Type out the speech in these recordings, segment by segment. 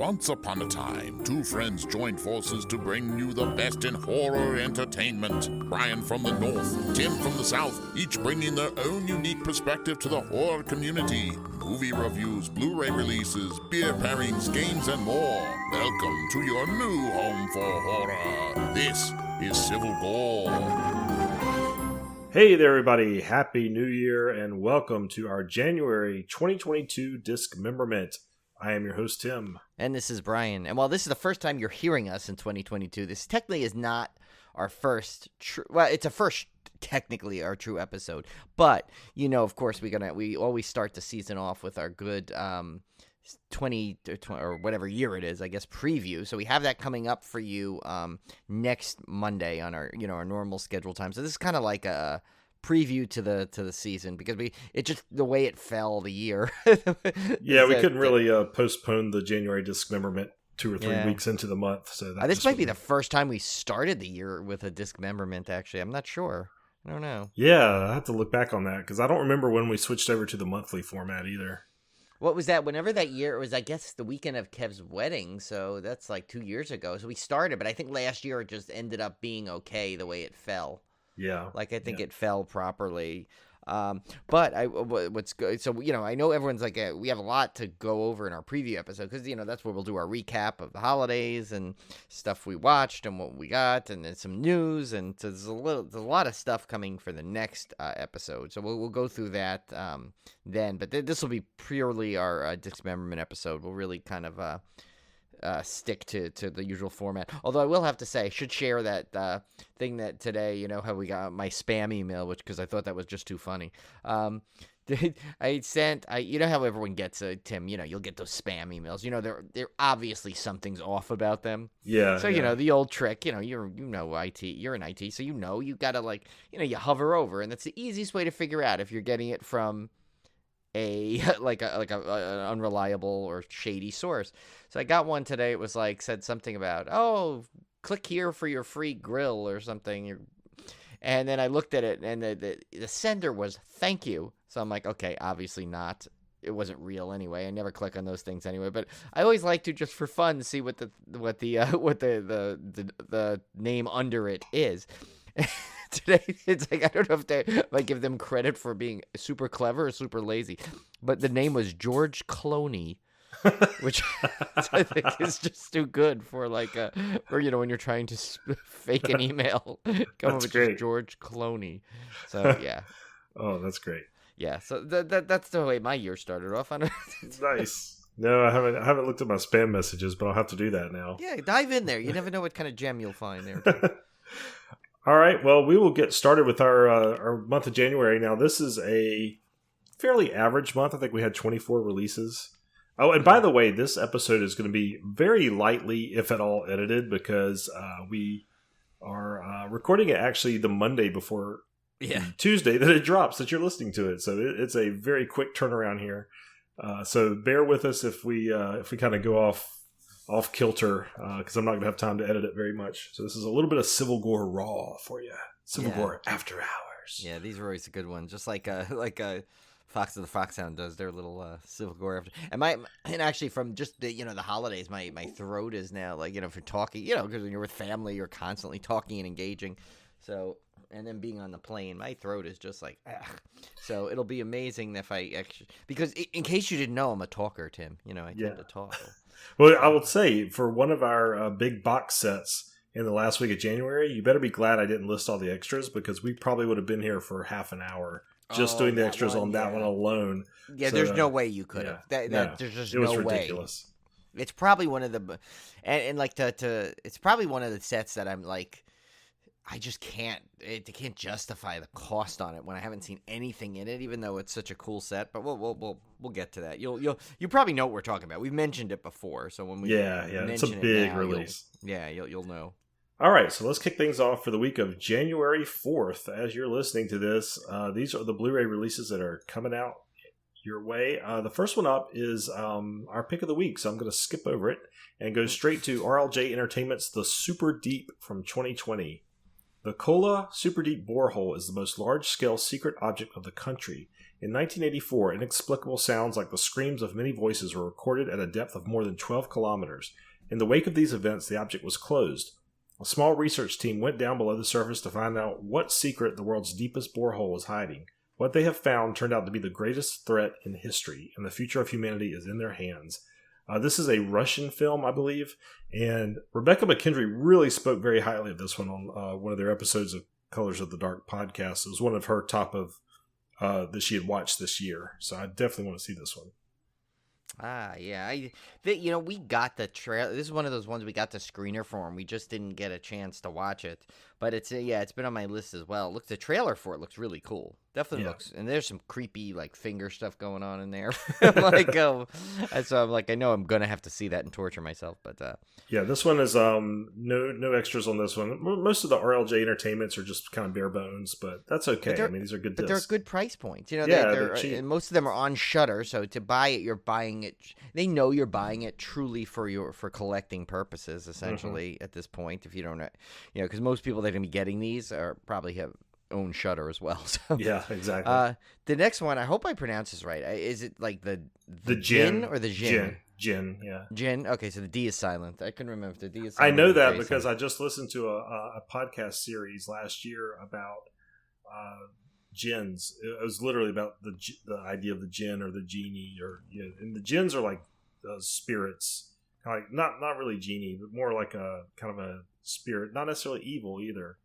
Once upon a time, two friends joined forces to bring you the best in horror entertainment. Brian from the north, Tim from the south, each bringing their own unique perspective to the horror community. Movie reviews, Blu-ray releases, beer pairings, games, and more. Welcome to your new home for horror. This is Civil Gore. Hey there, everybody. Happy New Year, and welcome to our January 2022 Discmemberment. I am your host, Tim. And this is Brian. And while this is the first time you're hearing us in 2022, this technically is not our first true... Well, it's a first, technically, our true episode. But, you know, of course, we always start the season off with our good 20 or whatever year it is, I guess, preview. So we have that coming up for you next Monday on our normal schedule time. So this is kind of like a preview to the season, because it just the way it fell the year. Yeah, we couldn't really postpone the January Discmemberment 2 or 3 weeks into the month. So this might be the first time we started the year with a Discmemberment. Actually, I'm not sure. I don't know. Yeah, I have to look back on that because I don't remember when we switched over to the monthly format either. What was that? Whenever that year, it was, I guess, the weekend of Kev's wedding. So that's like 2 years ago. So we started, but I think last year it just ended up being okay the way it fell. Yeah. Like, I think it fell properly. But what's good? So, I know everyone's like, we have a lot to go over in our preview episode because, that's where we'll do our recap of the holidays and stuff we watched and what we got, and then some news. And so there's a lot of stuff coming for the next episode. So we'll go through that then. But this will be purely our Dismemberment episode. We'll really kind of stick to the usual format. Although I will have to say, I should share that thing that today, how we got my spam email, because I thought that was just too funny. I sent, how everyone gets Tim, you'll get those spam emails. They're obviously something's off about them. Yeah. So, the old trick, you're IT, you're in IT, so you gotta you hover over, and that's the easiest way to figure out if you're getting it from an unreliable or shady source. So I got one today. It was said something about, click here for your free grill or something. And then I looked at it, and the sender was thank you. So I'm like, okay, obviously not. It wasn't real anyway. I never click on those things anyway. But I always like to, just for fun, see what the name under it is. Today, it's I don't know if they give them credit for being super clever or super lazy, but the name was George Clooney, which I think is just too good for when you're trying to fake an email. Come up with just George Clooney. So yeah. Oh, that's great. Yeah. So that's the way my year started off. Nice. No, I haven't looked at my spam messages, but I'll have to do that now. Yeah, dive in there. You never know what kind of gem you'll find there. All right, well, we will get started with our month of January. Now, this is a fairly average month. I think we had 24 releases. Oh, and by the way, this episode is going to be very lightly, if at all, edited, because we are recording it actually the Monday before Tuesday that it drops, that you're listening to it. So it's a very quick turnaround here. So bear with us if we kind of go off kilter, because I'm not going to have time to edit it very much. So this is a little bit of Civil Gore raw for you. Civil Gore after hours. Yeah, these are always a good one. Just like Fox of the Foxhound does their little Civil Gore after. And actually from just the the holidays, my throat is now for talking. Because when you're with family, you're constantly talking and engaging. So, and then being on the plane, my throat is just So it'll be amazing if I actually, because in case you didn't know, I'm a talker, Tim. I tend to talk. Well, I will say, for one of our big box sets in the last week of January, you better be glad I didn't list all the extras, because we probably would have been here for half an hour just doing the extras on that one alone. Yeah, so, there's no way you could have. There's just no way. It was ridiculous. It's probably one of the, it's probably one of the sets that I'm I just can't justify the cost on it when I haven't seen anything in it, even though it's such a cool set. But we'll get to that. You probably know what we're talking about. We've mentioned it before, so when we it's a big release. You'll know. All right, so let's kick things off for the week of January 4th. As you're listening to this, these are the Blu-ray releases that are coming out your way. The first one up is our pick of the week, so I'm going to skip over it and go straight to RLJ Entertainment's The Super Deep from 2020. The Kola Super Deep Borehole is the most large-scale secret object of the country. In 1984, inexplicable sounds like the screams of many voices were recorded at a depth of more than 12 kilometers. In the wake of these events, the object was closed. A small research team went down below the surface to find out what secret the world's deepest borehole was hiding. What they have found turned out to be the greatest threat in history, and the future of humanity is in their hands. This is a Russian film, I believe, and Rebecca McKendry really spoke very highly of this one on one of their episodes of Colors of the Dark podcast. It was one of her top of that she had watched this year, so I definitely want to see this one. Yeah. We got the trailer. This is one of those ones we got the screener for, and we just didn't get a chance to watch it. But it's been on my list as well. The trailer for it looks really cool. Definitely looks, and there's some creepy like finger stuff going on in there. So I'm like, I know I'm gonna have to see that and torture myself. But yeah, this one is no extras on this one. Most of the RLJ Entertainments are just kind of bare bones, but that's okay. I mean, these are good. But discs. they're good price points. They're cheap. And most of them are on Shudder. So to buy it, you're buying it. They know you're buying it truly for collecting purposes, essentially. At this point, if you don't, because most people that are gonna be getting these are probably have own Shudder as well. So yeah, exactly. The next one, I hope I pronounce this right. Is it like the Jin or the Jin? Jin, yeah. Jin. Okay, so the D is silent. I couldn't remember if the D is I silent. know that because I just listened to a podcast series last year about jinns. It was literally about the idea of the jinn or the genie, and the jinns are like spirits, kind of like not really genie, but more like a kind of a spirit, not necessarily evil either.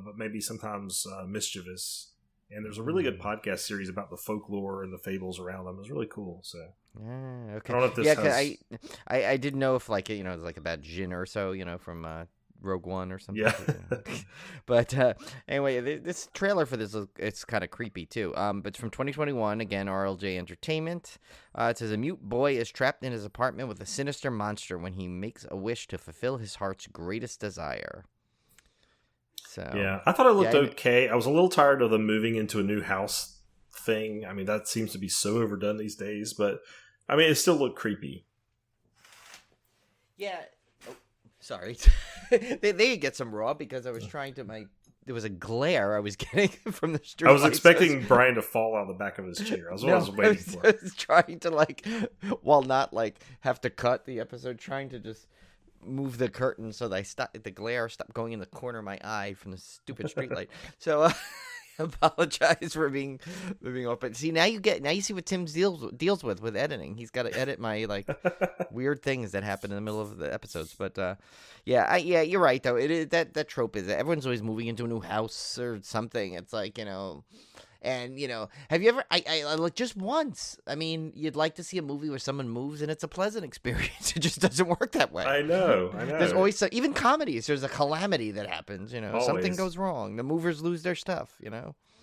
But maybe sometimes mischievous. And there's a really good podcast series about the folklore and the fables around them. It's really cool. So okay. I don't know if this has... I didn't know if like it's like about Jin or so, from Rogue One or something. Yeah. But anyway, this trailer for this it's kind of creepy too. But it's from 2021 again, RLJ Entertainment. It says a mute boy is trapped in his apartment with a sinister monster when he makes a wish to fulfill his heart's greatest desire. So, yeah, I thought it looked okay. I was a little tired of the moving into a new house thing. I mean, that seems to be so overdone these days, but I mean, it still looked creepy. Yeah. Oh, sorry. they get some raw because I was trying to there was a glare I was getting from the street. I was expecting Brian to fall out of the back of his chair. That's what I was waiting for. I was trying to while not have to cut the episode, trying to just move the curtain so that the glare stopped going in the corner of my eye from the stupid streetlight. So I apologize for being open. See, now you see what Tim deals with editing. He's got to edit my weird things that happen in the middle of the episodes. But yeah, you're right though. It is that trope is that everyone's always moving into a new house or something. It's like and have you ever? I look just once. I mean, you'd like to see a movie where someone moves and it's a pleasant experience. It just doesn't work that way. I know. There's always even comedies. There's a calamity that happens. Always. Something goes wrong. The movers lose their stuff.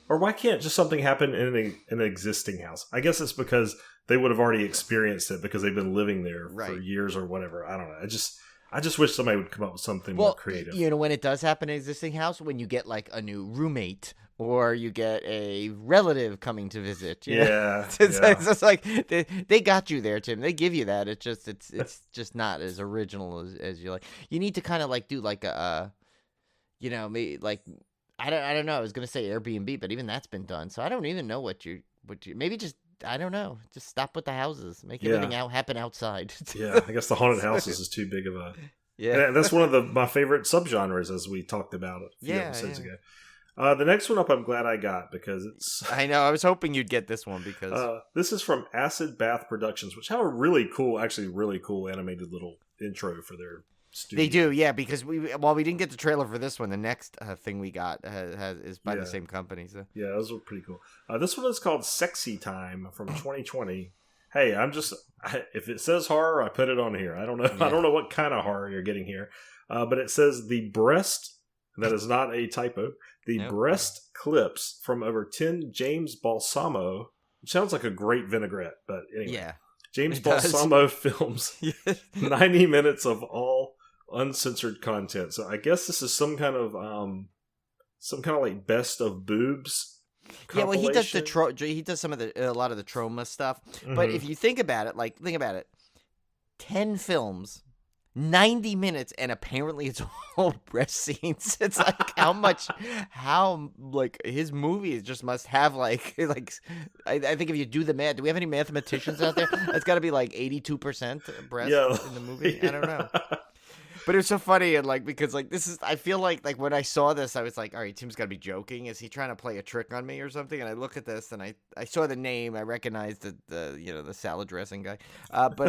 Or why can't just something happen in an existing house? I guess it's because they would have already experienced it because they've been living there for years or whatever. I don't know. I just wish somebody would come up with something more creative. When it does happen in an existing house, when you get a new roommate. Or you get a relative coming to visit. Yeah, it's like they got you there, Tim. They give you that. It's just not as original as you like. You need to kind of do a, maybe I don't know. I was gonna say Airbnb, but even that's been done. So I don't even know what you maybe just. I don't know. Just stop with the houses. Make everything happen outside. Yeah, I guess the haunted houses is too big of a. Yeah, and that's one of my favorite subgenres, as we talked about a few episodes ago. The next one up, I'm glad I got because it's. I know. I was hoping you'd get this one because this is from Acid Bath Productions, which have a really cool animated little intro for their studio. They do, yeah. Because we didn't get the trailer for this one, the next thing we got is by the same company. So yeah, those were pretty cool. This one is called Sexy Time from 2020. Hey, if it says horror, I put it on here. I don't know. Yeah. I don't know what kind of horror you're getting here, but it says the breast. That is not a typo. Breast clips from over 10 James Balsamo. Which sounds like a great vinaigrette, but anyway. Yeah, James Balsamo films 90 minutes of all uncensored content. So I guess this is some kind of best of boobs. Yeah, well, he does he does a lot of the trauma stuff. Mm-hmm. But if you think about it, 10 films. 90 minutes, and apparently it's all breast scenes. It's like how his movies just must have I think if you do the math, do we have any mathematicians out there? It's got to be like 82% breast in the movie. Yeah. I don't know. But it was so funny, and because this is, I feel like when I saw this, I was like, all right, Tim's got to be joking. Is he trying to play a trick on me or something? And I look at this, and I saw the name, I recognized the salad dressing guy, and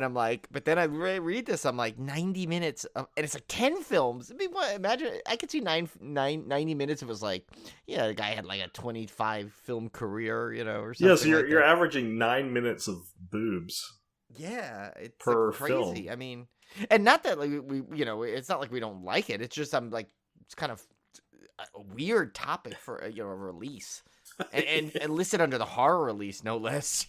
I'm like, but then I read this, I'm like 90 minutes, and it's like 10 films. I mean, imagine I could see 90 minutes. It was like, the guy had like a 25 film career, or something. Yeah, so you're averaging 9 minutes of boobs. Yeah, it's per crazy. film. I mean. And not that we it's not like we don't like it. It's just it's kind of a weird topic for a release, and listed under the horror release, no less.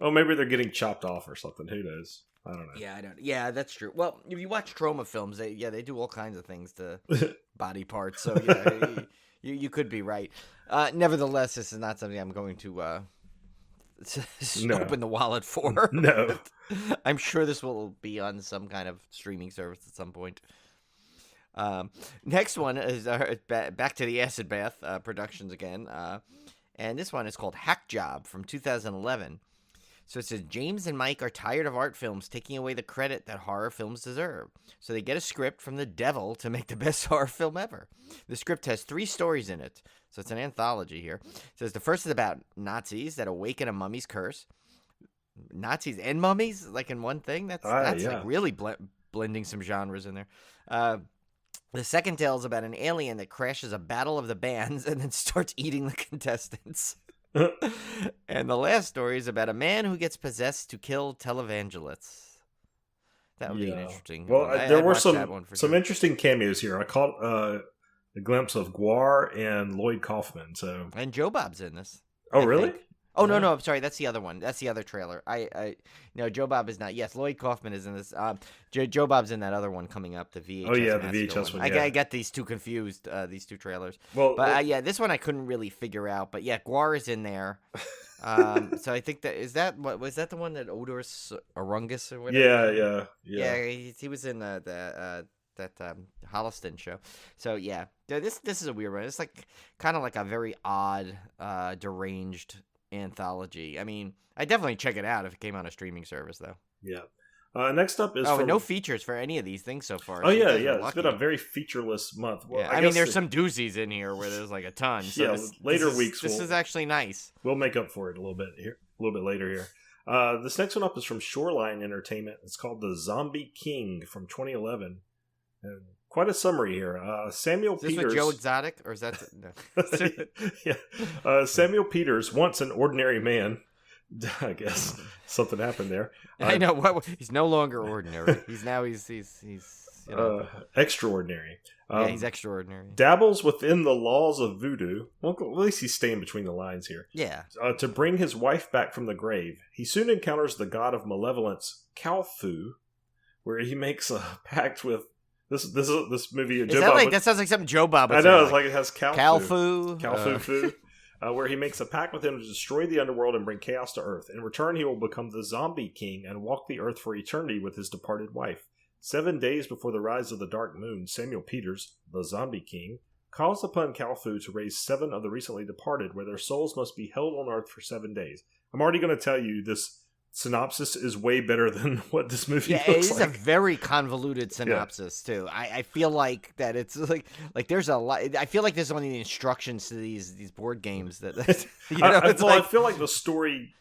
Oh, maybe they're getting chopped off or something. Who knows? I don't know. Yeah, Yeah, that's true. Well, if you watch trauma films, they do all kinds of things to body parts. So you could be right. Nevertheless, this is not something I'm going to open the wallet for. No. I'm sure this will be on some kind of streaming service at some point. Next one is back to the Acid Bath Productions again. And this one is called Hack Job from 2011. So it says, James and Mike are tired of art films taking away the credit that horror films deserve. So they get a script from the devil to make the best horror film ever. The script has 3 stories in it. So it's an anthology here. It says the first is about Nazis that awaken a mummy's curse. Nazis and mummies, like in one thing? That's like really blending some genres in there. The second tale is about an alien that crashes a battle of the bands and then starts eating the contestants. And the last story is about a man who gets possessed to kill televangelists. That would be an interesting one. Well, there were some interesting cameos here. I caught a glimpse of Guar and Lloyd Kaufman. And Joe Bob's in this. Oh, really? Oh, no, I'm sorry. That's the other one. That's the other trailer. No, Joe Bob is not. Yes, Lloyd Kaufman is in this. Joe Bob's in that other one coming up, the VHS. Oh, yeah, the VHS one. I got these two confused, these two trailers. Well, this one I couldn't really figure out. But yeah, Guar is in there. So I think was that the one that Odorous Orungus or whatever? Yeah. He was in that Holliston show. So yeah, this is a weird one. It's like kind of like a very odd, deranged anthology. I mean, I definitely check it out if it came on a streaming service, though. Yeah. Next up is no features for any of these things so far. Oh, yeah. It's been a very featureless month. Well, yeah. I mean, there's some doozies in here where there's like a ton. So later weeks. This is actually nice. We'll make up for it a little bit later here. This next one up is from Shoreline Entertainment. It's called The Zombie King from 2011. And quite a summary here. Samuel Peters. Is this with Joe Exotic, or is that no? Yeah. Samuel Peters, once an ordinary man. I guess something happened there. I know. He's no longer ordinary. He's extraordinary. He's extraordinary. Dabbles within the laws of voodoo. Well, at least he's staying between the lines here. Yeah. To bring his wife back from the grave. He soon encounters the god of malevolence, Kalfu, where he makes a pact with this movie. That sounds like something Joe Bob would I know. say, It's like it has Kalfu. Kalfu. Where he makes a pact with him to destroy the underworld and bring chaos to Earth. In return, he will become the Zombie King and walk the Earth for eternity with his departed wife. 7 days before the rise of the Dark Moon, Samuel Peters, the Zombie King, calls upon Kalfu to raise 7 of the recently departed, where their souls must be held on Earth for 7 days. I'm already going to tell you this synopsis is way better than what this movie looks like. Yeah, it is a very convoluted synopsis, too. I feel like that it's like there's a lot. I feel like there's only the instructions to these board games that I feel like the story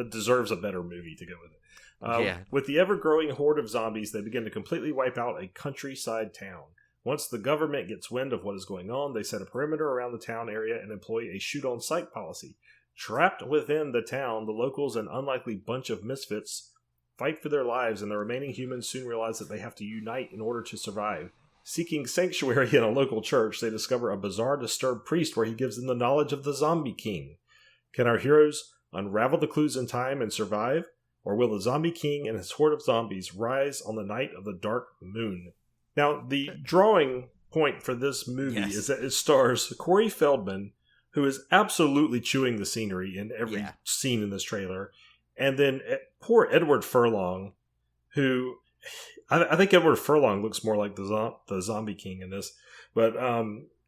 deserves a better movie to go with it. With the ever-growing horde of zombies, they begin to completely wipe out a countryside town. Once the government gets wind of what is going on, they set a perimeter around the town area and employ a shoot-on-sight policy. Trapped within the town, the locals, an unlikely bunch of misfits, fight for their lives, and the remaining humans soon realize that they have to unite in order to survive. Seeking sanctuary in a local church, they discover a bizarre, disturbed priest where he gives them the knowledge of the Zombie King. Can our heroes unravel the clues in time and survive? Or will the Zombie King and his horde of zombies rise on the night of the Dark Moon? Now, the drawing point for this movie is that it stars Corey Feldman, who is absolutely chewing the scenery in every scene in this trailer. And then poor Edward Furlong, who I think Edward Furlong looks more like the Zombie King in this, but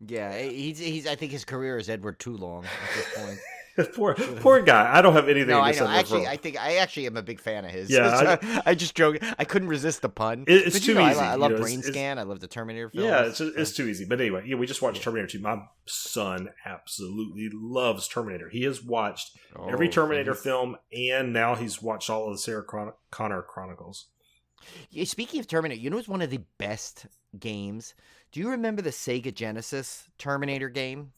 yeah, he's I think his career is Edward Too Long at this point. poor guy. I don't have anything. No, to I say know. about Actually, Furlong. I actually am a big fan of his. Yeah, I just joke. I couldn't resist the pun. It's But, too easy. I love you know, Brain Scan. I love the Terminator films. Yeah, it's too easy. But anyway, we just watched Terminator 2. My son absolutely loves Terminator. He has watched every Terminator film, and now he's watched all of the Sarah Connor Chronicles. Yeah, speaking of Terminator, you know what's one of the best games? Do you remember the Sega Genesis Terminator game?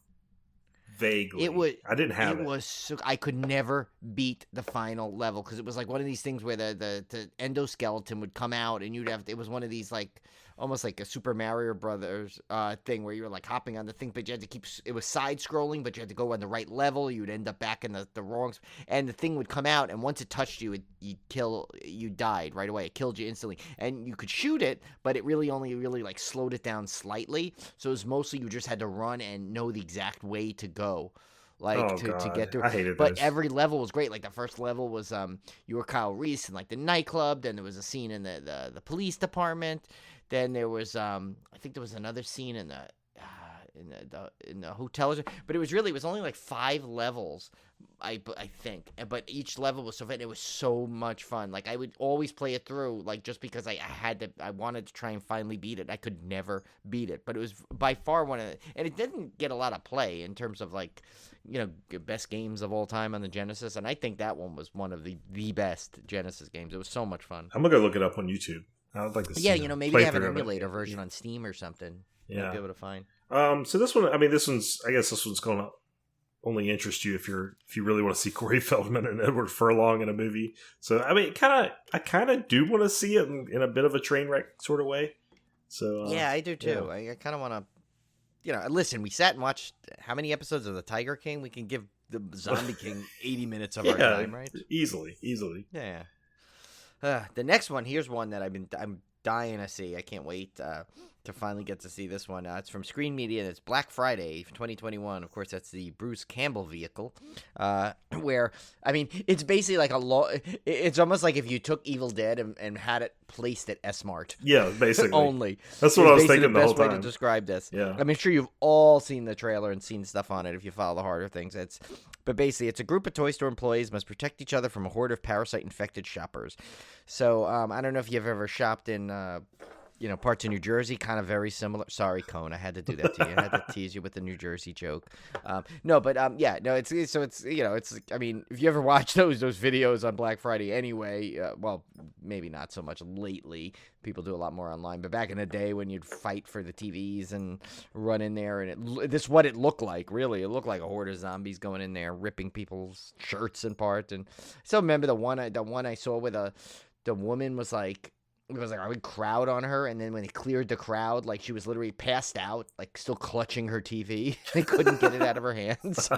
Vaguely. I didn't have it. It was so, I could never beat the final level because it was like one of these things where the endoskeleton would come out and it was one of these like almost like a Super Mario Brothers thing where you were like hopping on the thing, but you had to it was side scrolling, but you had to go on the right level. You would end up back in the wrong, and the thing would come out, and once it touched you, you died right away. It killed you instantly, and you could shoot it, but it really only like slowed it down slightly. So it was mostly you just had to run and know the exact way to go. To get through. I hated but this. every level was great. Like the first level was you were Kyle Reese in like the nightclub. Then there was a scene in the police department. Then there was I think there was another scene in the hotel. But it was only like 5 levels. I think, but each level was so fun. It was so much fun. Like I would always play it through, like just because I wanted to try and finally beat it. I could never beat it, but it was by far one of and it didn't get a lot of play in terms of like, best games of all time on the Genesis. And I think that one was one of the best Genesis games. It was so much fun. I'm gonna go look it up on YouTube. I would like to see. Yeah, maybe they have an emulator version on Steam or something. Yeah, I'd be able to find. So this one, I guess this one's going to only interest you if you really want to see Corey Feldman and Edward Furlong in a movie. So I kind of do want to see it in a bit of a train wreck sort of way. So yeah, I do too. Yeah. I kind of want to, listen. We sat and watched how many episodes of the Tiger King? We can give the Zombie King 80 minutes of our time, right? Easily. Yeah. The next one, here's one that I'm dying to see. I can't wait to finally get to see this one. It's from Screen Media, and it's Black Friday 2021. Of course, that's the Bruce Campbell vehicle, where, it's basically like it's almost like if you took Evil Dead and had it placed at S-Mart. Yeah, basically. Only. That's what I was thinking the whole time. The best way to describe this. Yeah. I'm sure you've all seen the trailer and seen stuff on it if you follow the harder things. But basically, it's a group of toy store employees must protect each other from a horde of parasite-infected shoppers. So, I don't know if you've ever shopped in, parts of New Jersey, kind of very similar. Sorry, Cone, I had to do that to you. I had to tease you with the New Jersey joke. If you ever watch those videos on Black Friday anyway, well, maybe not so much lately. People do a lot more online. But back in the day when you'd fight for the TVs and run in there, and this is what it looked like, really. It looked like a horde of zombies going in there, ripping people's shirts apart. And so remember the one I saw where the woman was like, it was like a big crowd on her, and then when they cleared the crowd, like she was literally passed out, like still clutching her TV. They couldn't get it out of her hands.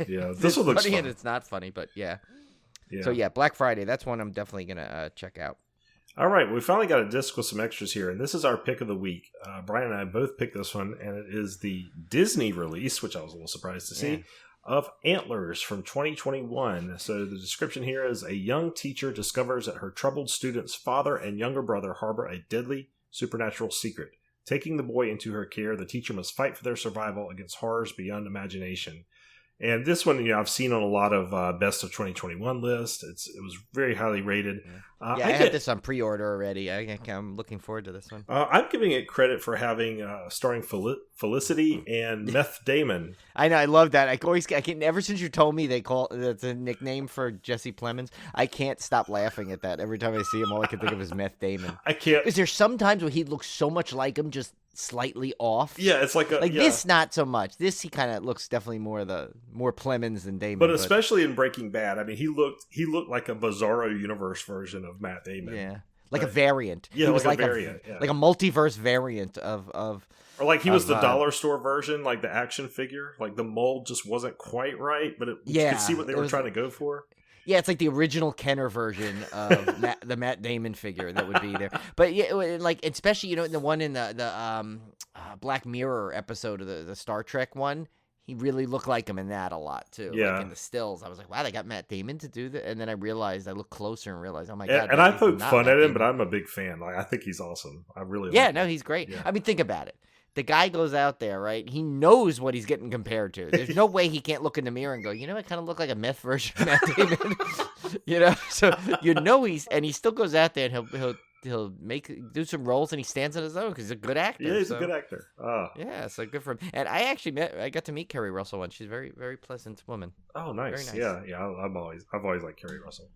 Yeah, this one looks funny, fun. and it's not funny, but yeah. So yeah, Black Friday. That's one I'm definitely gonna check out. All right, we finally got a disc with some extras here, and this is our pick of the week. Brian and I both picked this one, and it is the Disney release, which I was a little surprised to see. Of Antlers from 2021. So the description here is: a young teacher discovers that her troubled student's father and younger brother harbor a deadly supernatural secret. Taking the boy into her care, the teacher must fight for their survival against horrors beyond imagination. And this one, I've seen on a lot of best of 2021 lists. It was very highly rated. I had this on pre-order already. I'm looking forward to this one. I'm giving it credit for having starring Felicity and Meth Damon. I know, I love that. Ever since you told me that's a nickname for Jesse Plemons, I can't stop laughing at that. Every time I see him, all I can think of is Meth Damon. I can't. Because there's sometimes where he looks so much like him, just slightly off. Yeah, it's like this, not so much. This, he kind of looks definitely more Plemons than Damon. But especially in Breaking Bad, he looked like a Bizarro universe version of Matt Damon. Yeah, like a variant. Yeah, he was like a variant. like a multiverse variant of. Or like he was the dollar store version, like the action figure. Like the mold just wasn't quite right, but you could see what they were trying to go for. Yeah, it's like the original Kenner version of the Matt Damon figure that would be there. But yeah, like especially the one in the Black Mirror episode of the Star Trek one. he really looked like him in that a lot too. Yeah. Like in the stills, I was like, wow, they got Matt Damon to do that. And then I looked closer and realized, oh my And, god. and I poke fun at him, Damon. but I'm a big fan. Like, I think he's awesome. I really Yeah, like no, him. he's great. Yeah. I mean, think about it. The guy goes out there, right? He knows what he's getting compared to. There's no way he can't look in the mirror and go, you know, I kind of look like a meth version of Matt Damon. So he still goes out there and he'll do some roles and he stands on his own because he's a good actor. Yeah, he's a good actor. Yeah, so good for him. And I got to meet Kerry Russell once. She's a very, very pleasant woman. Oh, nice. Very nice. Yeah. I've always liked Kerry Russell.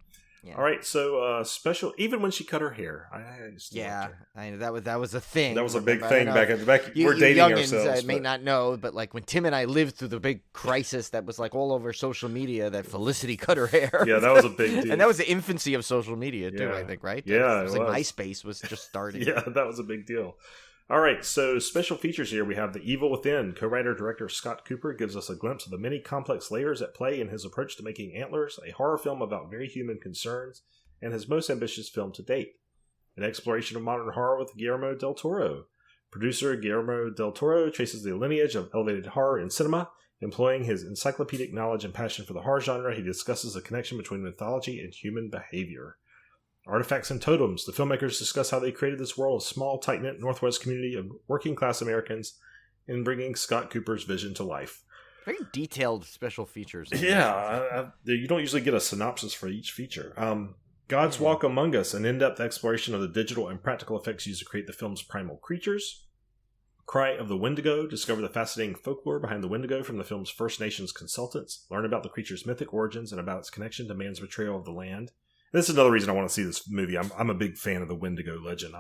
Yeah. All right, so special. Even when she cut her hair, I still liked her. I know that was a thing. That was a big remember? thing back. We're you dating youngins, ourselves. may not know, but like when Tim and I lived through the big crisis that was like all over social media, that Felicity cut her hair. Yeah, that was a big deal. And that was the infancy of social media too. Yeah. I think, right? Yeah, it was it like was. MySpace was just starting. Yeah, that was a big deal. All right, so special features here. We have The Evil Within. Co-writer-director Scott Cooper gives us a glimpse of the many complex layers at play in his approach to making Antlers, a horror film about very human concerns, and his most ambitious film to date. An exploration of modern horror with Guillermo del Toro. Producer Guillermo del Toro traces the lineage of elevated horror in cinema. Employing his encyclopedic knowledge and passion for the horror genre, he discusses the connection between mythology and human behavior. Artifacts and Totems. The filmmakers discuss how they created this world of small, tight-knit Northwest community of working-class Americans in bringing Scott Cooper's vision to life. Very detailed special features. Yeah, you don't usually get a synopsis for each feature. God's Walk Among Us, an in-depth exploration of the digital and practical effects used to create the film's primal creatures. Cry of the Wendigo. Discover the fascinating folklore behind the Wendigo from the film's First Nations consultants. Learn about the creature's mythic origins and about its connection to man's betrayal of the land. This is another reason I want to see this movie. I'm a big fan of the Wendigo legend.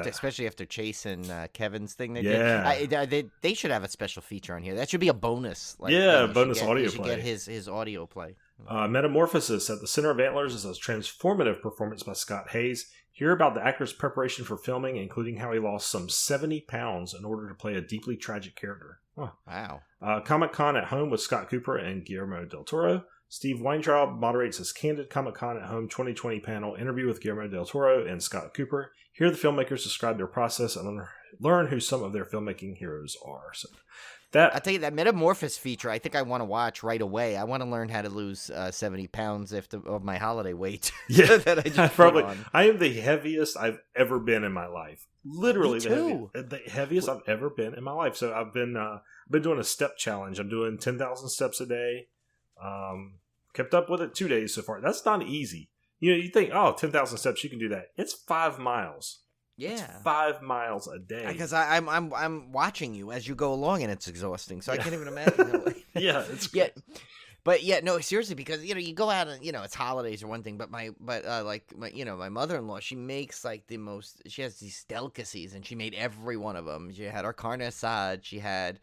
Especially after Chase and Kevin's thing they did. They should have a special feature on here. That should be a bonus. Bonus audio play. Get his audio play. Metamorphosis. At the center of Antlers is a transformative performance by Scott Hayes. Hear about the actor's preparation for filming, including how he lost some 70 pounds in order to play a deeply tragic character. Huh. Wow. Comic-Con at Home with Scott Cooper and Guillermo del Toro. Steve Weintraub moderates his Candid Comic-Con at Home 2020 panel interview with Guillermo del Toro and Scott Cooper. Hear the filmmakers describe their process and learn who some of their filmmaking heroes are. So I'll tell you, that Metamorphosis feature, I think I want to watch right away. I want to learn how to lose 70 pounds of my holiday weight. Yeah, that I just I am the heaviest I've ever been in my life. Literally the heaviest I've ever been in my life. So I've been doing a step challenge. I'm doing 10,000 steps a day. Kept up with it 2 days so far. That's not easy. You think, 10,000 steps, you can do that. It's 5 miles. Yeah, it's 5 miles a day. Because I'm watching you as you go along, and it's exhausting. So I can't even imagine. Yeah, it's great. But no, seriously, because you go out and it's holidays or one thing, but my mother-in-law, she makes like she has these delicacies, and she made every one of them. She had our carne asada, she had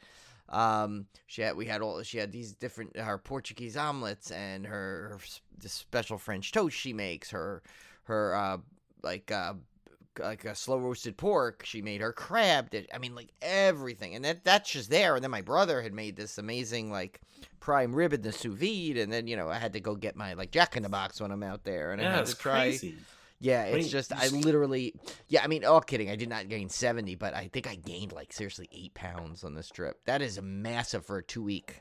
these different her Portuguese omelets and her special French toast she makes, her like a slow roasted pork. She made her crab dish. I mean, like everything, and that's just there. And then my brother had made this amazing like prime rib in the sous vide, and then I had to go get my like Jack in the Box when I'm out there, and I had to try. Crazy. Yeah, I mean, all kidding. I did not gain 70, but I think I gained like seriously 8 pounds on this trip. That is massive for a 2-week.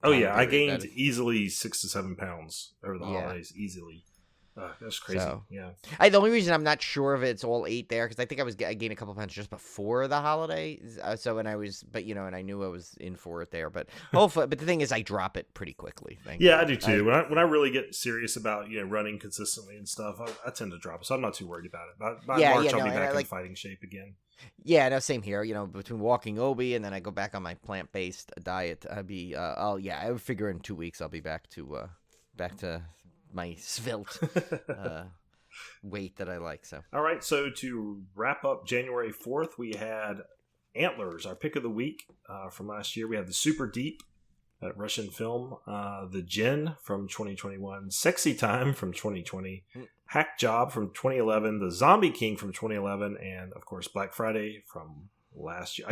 Oh yeah, I gained easily 6 to 7 pounds over the holidays, easily. That's crazy. So, yeah. The only reason I'm not sure if it's all 8 there, because I think I gained a couple pounds just before the holidays. And I knew I was in for it there. But hopefully, but the thing is, I drop it pretty quickly. I do too. When I really get serious about running consistently and stuff, I tend to drop it. So I'm not too worried about it. By March, I'll be back in fighting shape again. Yeah, no, same here. Between walking Obi and then I go back on my plant-based diet, I would figure in 2 weeks I'll be back to my svelte weight that I like. So all right, so to wrap up January 4th, we had Antlers, our pick of the week from last year. We had the Super Deep, that Russian film, The Djinn from 2021, Sexy Time from 2020, Hack Job from 2011, The Zombie King from 2011, and of course Black Friday from last year.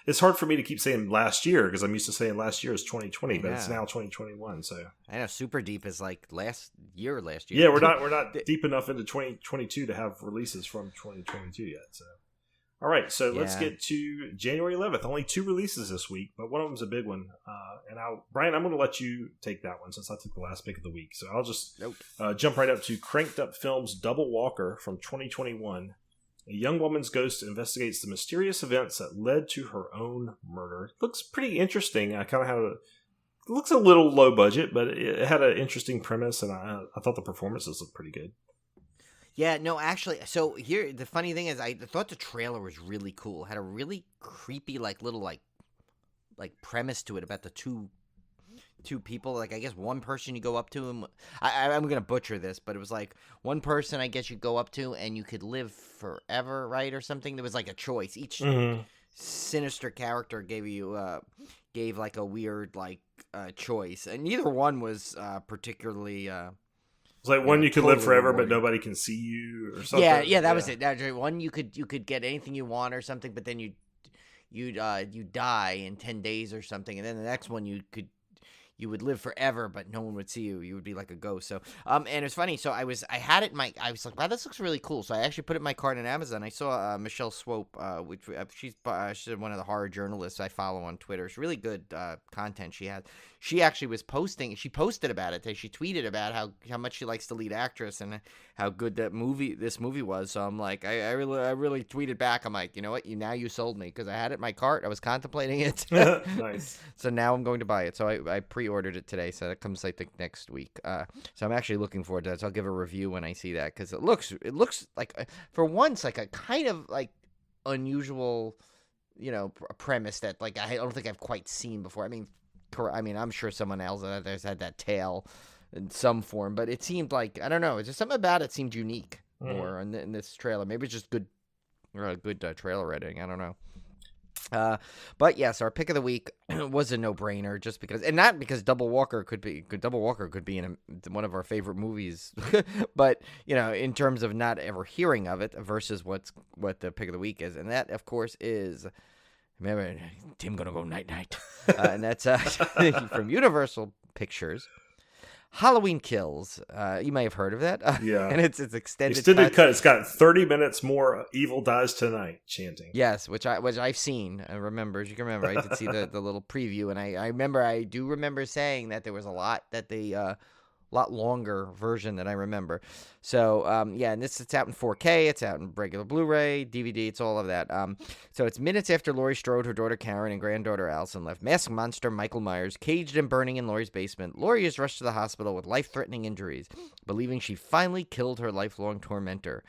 It's hard for me to keep saying last year because I'm used to saying last year is 2020, but it's now 2021. So I know Super Deep is like last year. Yeah, we're not deep enough into 2022 to have releases from 2022 yet. So All right, so let's Yeah. get to January 11th. Only 2 releases this week, but one of them's a big one. Brian, I'm going to let you take that one since I took the last pick of the week. So I'll just jump right up to Cranked Up Films' Double Walker from 2021. A young woman's ghost investigates the mysterious events that led to her own murder. Looks pretty interesting. I kind of have it looks a little low budget, but it had an interesting premise, and I thought the performances looked pretty good. Yeah, no, actually, so here, the funny thing is, I thought the trailer was really cool. It had a really creepy, little premise to it about the two people. Like, I guess one person you go up to, and I'm going to butcher this, but it was like one person, I guess, you go up to, and you could live forever, right, or something. There was like a choice. Each sinister character gave like a weird, choice, and neither one was particularly... It's like one you could live forever, but nobody can see you, or something. Yeah, that was it. One you could get anything you want or something, but then you die in 10 days or something, and then the next one you would live forever, but no one would see you. You would be like a ghost. So, and it's funny. So I was like, wow, this looks really cool. So I actually put it in my cart on Amazon. I saw Michelle Swope, which she's one of the horror journalists I follow on Twitter. It's really good content she has. She actually was posting. She posted about it. She tweeted about how much she likes the lead actress and how good this movie was. So I'm like, I really tweeted back. I'm like, you know what? You sold me, because I had it in my cart. I was contemplating it. Nice. So now I'm going to buy it. So I pre-ordered it today. So that comes, I think, next week. So I'm actually looking forward to that. So I'll give a review when I see that, because it looks like, for once, like a kind of like unusual, premise that like I don't think I've quite seen before. I mean, I'm sure someone else out there's had that tale in some form, but it seemed like, I don't know, it's just something about it seemed unique more in this trailer. Maybe it's just good trailer editing. I don't know. But yes, our pick of the week was a no-brainer, just because, and not because Double Walker could be in one of our favorite movies, but in terms of not ever hearing of it versus what the pick of the week is, and that of course is, remember, Tim Gonna Go Night Night, and that's from Universal Pictures. Halloween Kills. You may have heard of that. Yeah. And it's extended cut. It's got 30 minutes more Evil Dies Tonight chanting. Yes, which I've seen. I remember, as you can remember, I did see the little preview, and I do remember saying that there was a lot that they lot longer version than I remember. So, and it's out in 4K, it's out in regular Blu-ray, DVD, it's all of that. So it's minutes after Laurie Strode, her daughter Karen, and granddaughter Allison left masked monster Michael Myers caged and burning in Laurie's basement. Laurie is rushed to the hospital with life-threatening injuries, believing she finally killed her lifelong tormentor.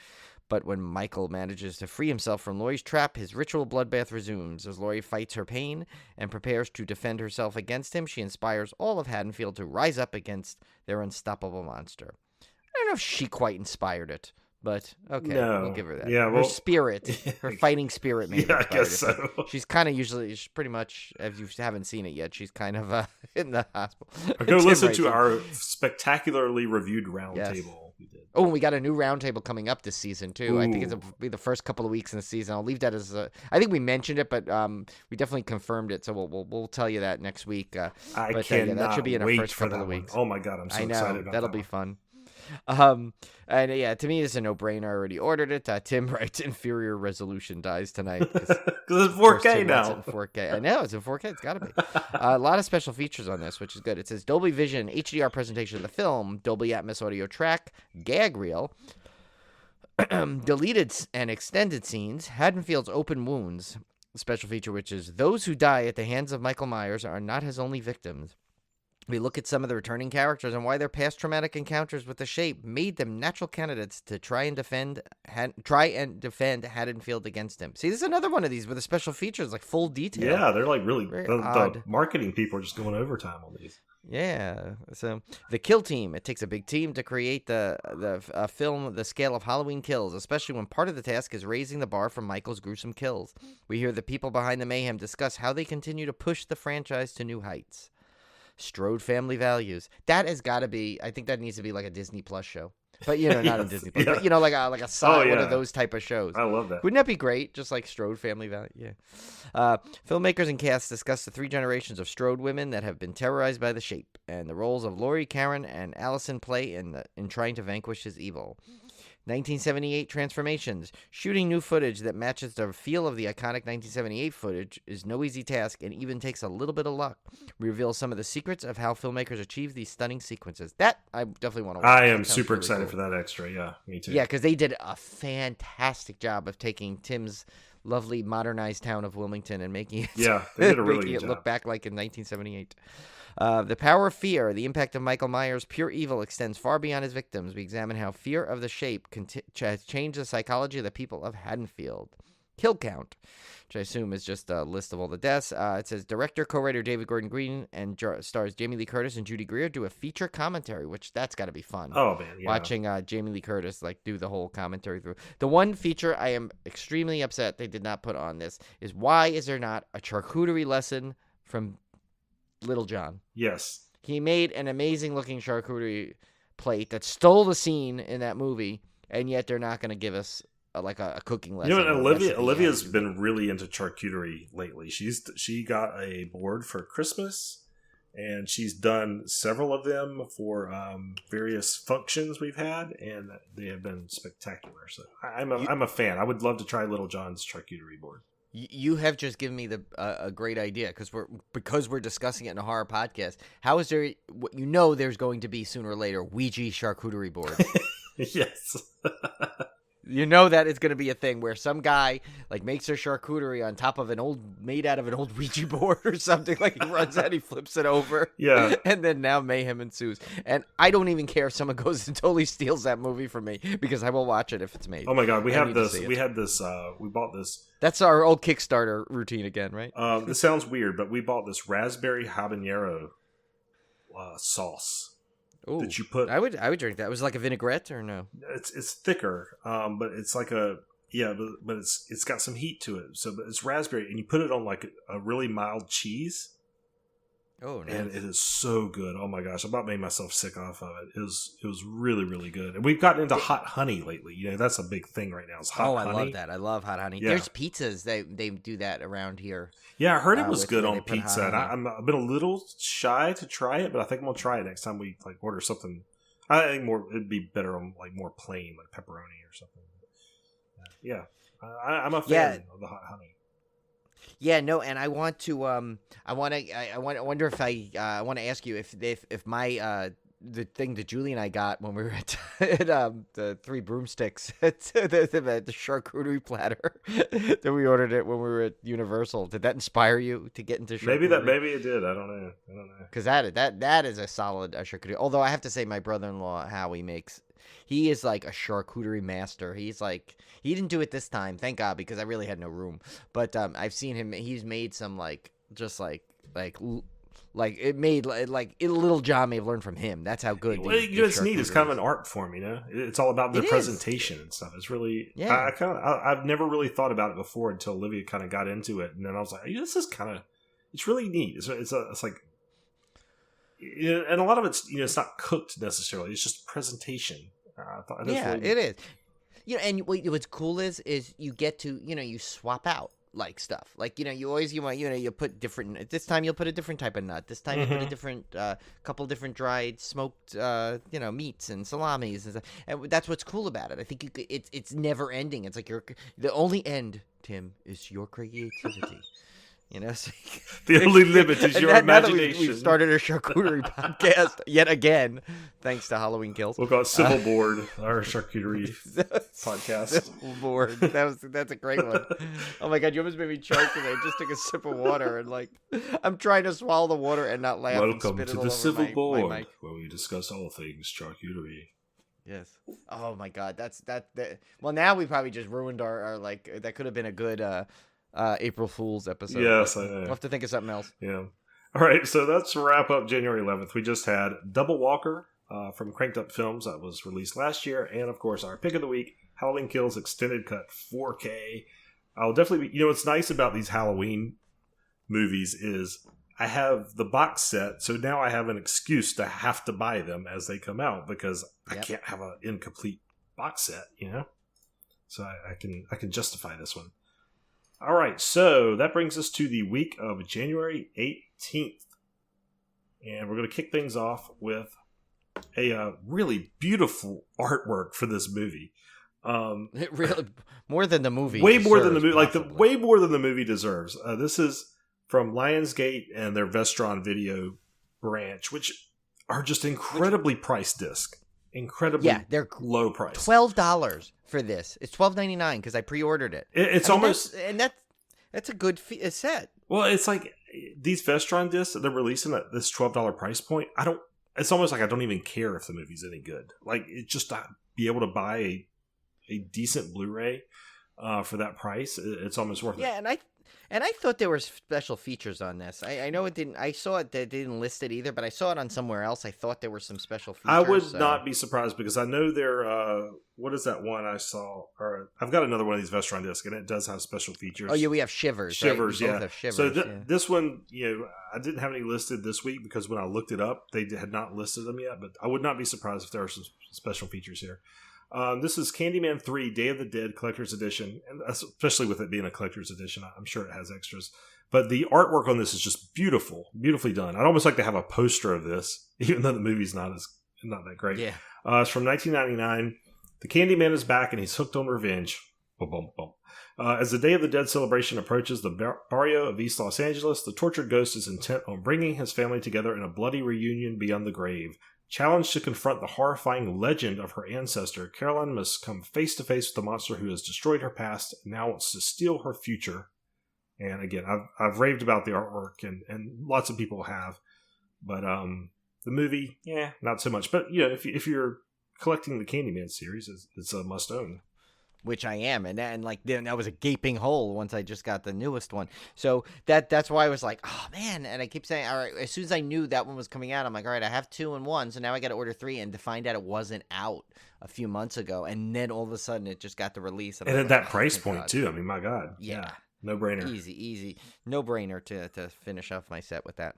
But when Michael manages to free himself from Laurie's trap, his ritual bloodbath resumes. As Laurie fights her pain and prepares to defend herself against him, she inspires all of Haddonfield to rise up against their unstoppable monster. I don't know if she quite inspired it, but okay, we'll give her that. Yeah, her spirit, her fighting spirit made it. I guess so. She's kind of she's pretty much, if you haven't seen it yet, she's kind of in the hospital. Or go listen to our spectacularly reviewed roundtable. Oh, and we got a new roundtable coming up this season too. Ooh. I think it'll be the first couple of weeks in the season. I'll leave that as I think we mentioned it, but we definitely confirmed it. So we'll tell you that next week. I cannot that should be in our wait first for couple that of weeks. One. Oh my god, I'm so excited about that'll that be one. fun. And yeah, to me, it's a no-brainer. I already ordered it. Tim writes, inferior resolution dies tonight. Because it's 4K now. It's in 4K. I know, it's in 4K. It's got to be. A lot of special features on this, which is good. It says Dolby Vision HDR presentation of the film, Dolby Atmos audio track, gag reel, deleted and extended scenes, Haddonfield's open wounds, special feature, which is those who die at the hands of Michael Myers are not his only victims. We look at some of the returning characters and why their past traumatic encounters with the Shape made them natural candidates to try and defend Haddonfield against him. See, this is another one of these with the special features, like full detail. Yeah, they're like really the marketing people are just going overtime on these. Yeah. So the Kill Team. It takes a big team to create the film, the scale of Halloween Kills, especially when part of the task is raising the bar for Michael's gruesome kills. We hear the people behind the mayhem discuss how they continue to push the franchise to new heights. Strode family values. That has got to be. I think that needs to be like a Disney Plus show, but not a Disney Plus. But like a side one of those type of shows. I love that. Wouldn't that be great? Just like Strode family value. Yeah. Filmmakers and cast discuss the 3 generations of Strode women that have been terrorized by the Shape and the roles of Laurie, Karen, and Allison play in trying to vanquish his evil. 1978 transformations. Shooting new footage that matches the feel of the iconic 1978 footage is no easy task and even takes a little bit of luck. Reveals some of the secrets of how filmmakers achieve these stunning sequences. That I definitely want to watch. I am super excited for that extra. Yeah, me too. Yeah, because they did a fantastic job of taking Tim's lovely modernized town of Wilmington and making it, they did a really good job. Look back like in 1978. The power of fear, the impact of Michael Myers' pure evil extends far beyond his victims. We examine how fear of the shape has changed the psychology of the people of Haddonfield. Kill count, which I assume is just a list of all the deaths. It says director, co-writer David Gordon Green and stars Jamie Lee Curtis and Judy Greer do a feature commentary, which that's got to be fun. Oh man, yeah. Watching Jamie Lee Curtis like do the whole commentary through. The one feature I am extremely upset they did not put on this is why is there not a charcuterie lesson from Little John? Yes. He made an amazing looking charcuterie plate that stole the scene in that movie, and yet they're not going to give us a cooking lesson. You know what, Olivia's been really into charcuterie lately. She got a board for Christmas, and she's done several of them for various functions we've had, and they have been spectacular. So I'm a fan. I would love to try Little John's charcuterie board. You have just given me a great idea because we're discussing it in a horror podcast. How is there? There's going to be sooner or later Ouija charcuterie board. Yes. That it's going to be a thing where some guy like makes a charcuterie on top of made out of an old Ouija board or something. Like he runs out, he flips it over. Yeah. And then now mayhem ensues. And I don't even care if someone goes and totally steals that movie from me because I will watch it if it's made. Oh my God. We bought this. That's our old Kickstarter routine again, right? This sounds weird, but we bought this raspberry habanero sauce. Ooh, that you put. I would drink that. It was like a vinaigrette or no? It's thicker, but it's like but it's got some heat to it. So it's raspberry, and you put it on like a really mild cheese. Oh, nice. And it is so good. Oh my gosh, I about made myself sick off of it. It was really, really good. And we've gotten into hot honey lately. That's a big thing right now. Is hot honey. I love that. I love hot honey. Yeah. There's pizzas they do that around here. Yeah, I heard it was good on pizza. And I've been a little shy to try it, but I think I'm gonna try it next time we like order something. I think it'd be better on like more plain, like pepperoni or something. Yeah, I'm a fan of the hot honey. Yeah, no, and I want to I wonder if I want to ask you if my the thing that Julie and I got when we were at the Three Broomsticks the charcuterie platter that we ordered it when we were at Universal, did that inspire you to get into charcuterie? Maybe it did. I don't know. Because that is a solid charcuterie. Although I have to say, my brother-in-law Howie he is like a charcuterie master. He's like, he didn't do it this time, thank God, because I really had no room. But I've seen him. He's made some like it made like Little John may have learned from him. That's how good. Well, it's neat. It's kind of an art form, It's all about the presentation and stuff. It's really, I've never really thought about it before until Olivia kind of got into it, and then I was like, this is kind of, it's really neat. It's like, and a lot of it's it's not cooked necessarily. It's just presentation. It is. And what's cool is you get to you swap out like stuff. Like you always you put different. This time you'll put a different type of nut. This time you put a different couple different dried smoked meats and salamis and stuff. And that's what's cool about it. I think it's never ending. It's like the only end, Tim, is your creativity. So the only limit is your imagination. We've started a charcuterie podcast yet again, thanks to Halloween Kills. We'll call it Civil Board, our charcuterie podcast. Civil Board. That's a great one. Oh my God, you almost made me choke because I just took a sip of water and I'm trying to swallow the water and not laugh. Welcome and spit to it the Civil Board, where we discuss all things charcuterie. Yes. Oh my God, that's. Well, now we probably just ruined our that could have been a good. April Fool's episode. Yes, I know. We'll have to think of something else. Yeah. All right, so that's wrap up January 11th. We just had Double Walker from Cranked Up Films that was released last year, and of course our pick of the week, Halloween Kills Extended Cut 4K. I'll definitely be, what's nice about these Halloween movies is I have the box set, so now I have an excuse to have to buy them as they come out because I can't have an incomplete box set, So I can justify this one. All right, so that brings us to the week of January 18th. And we're going to kick things off with a really beautiful artwork for this movie. It really more than the movie. Way more than the movie, possibly. way more than the movie deserves. This is from Lionsgate and their Vestron Video branch, which are just incredibly priced disc. Incredibly they're low price. $12 for this. It's $12.99 because I pre-ordered it. It's I mean, almost that's a good set. well. It's like these Vestron discs that they're releasing at this $12 price point. It's almost like I don't even care if the movie's any good. Like it's just to be able to buy a decent Blu-ray for that price. It's almost worth it. Yeah, and I thought there were special features on this. I know it didn't. I saw it. They didn't list it either, but I saw it on somewhere else. I thought there were some special features. I would not be surprised because I know they're. What is that one I saw? Or I've got another one of these Vestron discs, and it does have special features. Oh yeah, we have Shivers. Shivers, right? We yeah. both have Shivers, So yeah. this one, I didn't have any listed this week because when I looked it up, they had not listed them yet. But I would not be surprised if there are some special features here. This is Candyman 3 Day of the Dead Collector's Edition, and especially with it being a collector's edition, I'm sure it has extras. But the artwork on this is just beautifully done. I'd almost like to have a poster of this, even though the movie's not that great. Yeah. It's from 1999. The Candyman is back, and he's hooked on revenge. Boom, boom, boom. As the Day of the Dead celebration approaches the barrio of East Los Angeles, the tortured ghost is intent on bringing his family together in a bloody reunion beyond the grave. Challenged to confront the horrifying legend of her ancestor, Caroline must come face to face with the monster who has destroyed her past and now wants to steal her future. And again, I've raved about the artwork, and lots of people have, but the movie, not so much. But if you're collecting the Candyman series, it's a must own. Which I am, and that was a gaping hole once I just got the newest one. So that's why I was like, oh man, and I keep saying, all right. As soon as I knew that one was coming out, I'm like, all right, I have 2 and 1, so now I got to order 3, and to find out it wasn't out a few months ago, and then all of a sudden it just got the release, and at that price point too. I mean, my God, yeah. No brainer. Easy. No brainer to finish off my set with that.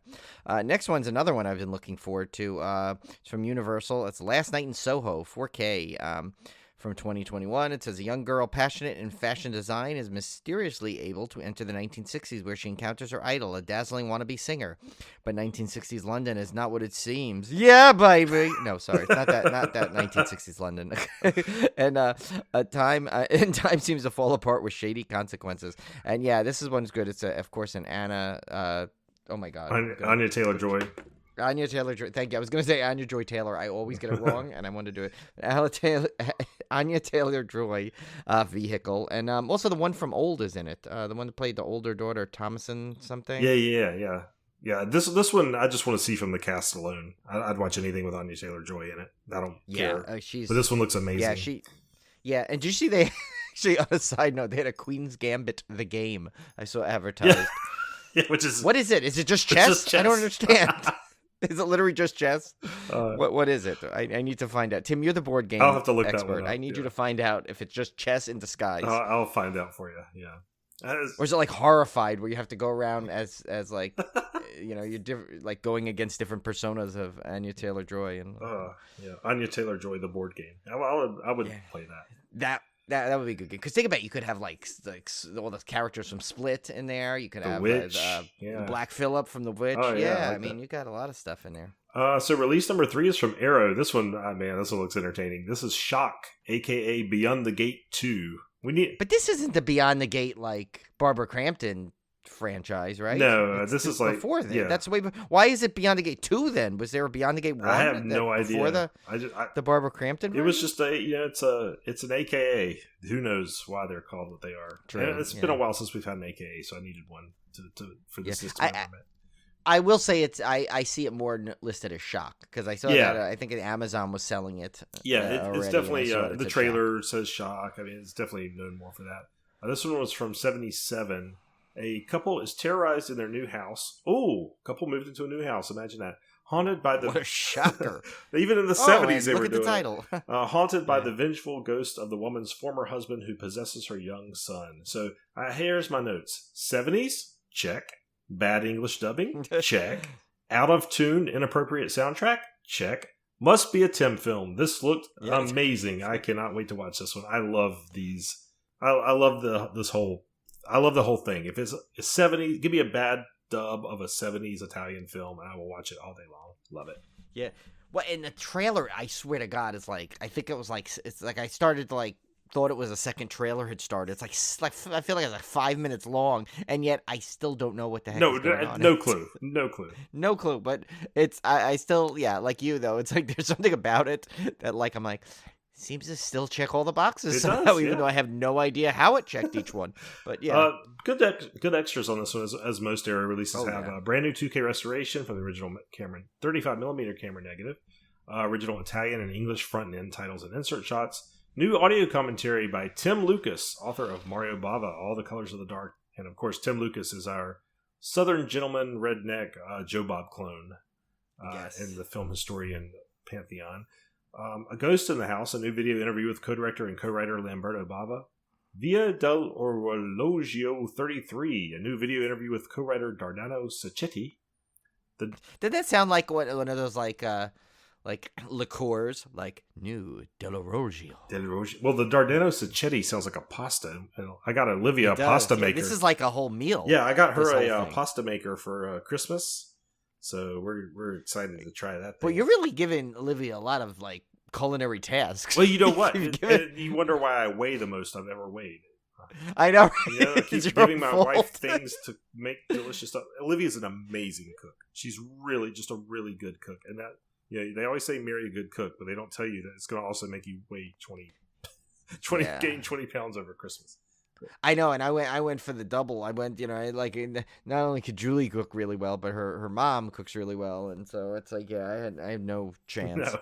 Next one's another one I've been looking forward to. It's from Universal. It's Last Night in Soho, 4K. From 2021, it says a young girl passionate in fashion design is mysteriously able to enter the 1960s where she encounters her idol, a dazzling wannabe singer. But 1960s London is not what it seems. Yeah, baby. No, sorry, not that 1960s London. And time seems to fall apart with shady consequences. And yeah, this one's good. It's of course an Anna. Oh my God, Anya Taylor-Joy. Anya Taylor-Joy. Thank you. I was going to say Anya Joy Taylor. I always get it wrong, and I wanted to do it. Anya Taylor-Joy vehicle, and also the one from Old is in it. The one that played the older daughter, Thomason something. Yeah. This one I just want to see from the cast alone. I'd watch anything with Anya Taylor-Joy in it. I don't care. But this one looks amazing. Yeah. And did you see they actually, on a side note, they had a Queen's Gambit the game I saw advertised. Yeah, what is it? Is it just chess? I don't understand. Is it literally just chess? What is it? I need to find out. Tim, you're the board game I'll have to look expert. that one up, I need you to find out if it's just chess in disguise. I'll find out for you. Yeah. Or is it like Horrified, where you have to go around as like, you're like going against different personas of Anya Taylor-Joy and Anya Taylor-Joy, the board game. I would play that. That would be a good game. Because think about it, you could have like all the characters from Split in there. You could have Witch. Black Phillip from The Witch. Oh, yeah, I mean, you got a lot of stuff in there. So release number 3 is from Arrow. This one, this one looks entertaining. This is Shock, aka Beyond the Gate 2. But this isn't the Beyond the Gate like Barbara Crampton franchise, right? No, this is like before that. Yeah. That's way. Why is it Beyond the Gate 2 then? Was there a Beyond the Gate 1? I have no idea. Before the Barbara Crampton version? It was just it's an AKA. Who knows why they're called what they are? True, it's been a while since we've had an AKA, so I needed one for this Discmemberment. I will say I see it more listed as Shock because I saw that I think Amazon was selling it. Yeah, it's definitely the trailer Shock. says Shock. I mean, it's definitely known more for that. This one was from '77. A couple is terrorized in their new house. Oh, couple moved into a new house. Imagine that. Haunted by the what a shocker! Even in the '70s, they were doing the title. Haunted by the vengeful ghost of the woman's former husband who possesses her young son. So here's my notes: '70s, check. Bad English dubbing, check. Out of tune, inappropriate soundtrack, check. Must be a Tim film. This looked amazing. I cannot wait to watch this one. I love these. I love the whole thing. If it's a 70s, give me a bad dub of a 70s Italian film, and I will watch it all day long. Love it. Yeah. Well, in the trailer, I swear to God, it's like I think it was like it's like I started to like thought it was a second trailer had started. It's like I feel like it's like 5 minutes long, and yet I still don't know what the heck is going on. No clue, no clue, no clue. But it's I still like you though. It's like there's something about it that like I'm like seems to still check all the boxes somehow, even though I have no idea how it checked each one. But yeah, good extras on this one as most era releases have. Yeah. Brand new 2K restoration for the original Cameron 35mm camera negative, original Italian and English front and end titles and insert shots. New audio commentary by Tim Lucas, author of Mario Bava, All the Colors of the Dark, and of course Tim Lucas is our Southern gentleman redneck Joe Bob clone in the film historian pantheon. A Ghost in the House, a new video interview with co-director and co-writer Lamberto Bava. Via del Orologio 33, a new video interview with co-writer Dardano Sacchetti. Did that sound like one of those like liqueurs, like new Del Orologio? Well, the Dardano Sacchetti sounds like a pasta. I got Olivia a pasta maker. This is like a whole meal. Yeah, I got her a pasta maker for Christmas. So we're excited to try that thing. But you're really giving Olivia a lot of like culinary tasks. Well, you know what? You wonder why I weigh the most I've ever weighed. I know. You know, I keep giving my wife things to make delicious stuff. Olivia's an amazing cook. She's really just a really good cook, and that they always say marry a good cook, but they don't tell you that it's going to also make you weigh 20 gain 20 pounds over Christmas. I know, and I went for the double. I went, not only could Julie cook really well, but her mom cooks really well, and so it's like, I had no chance. No.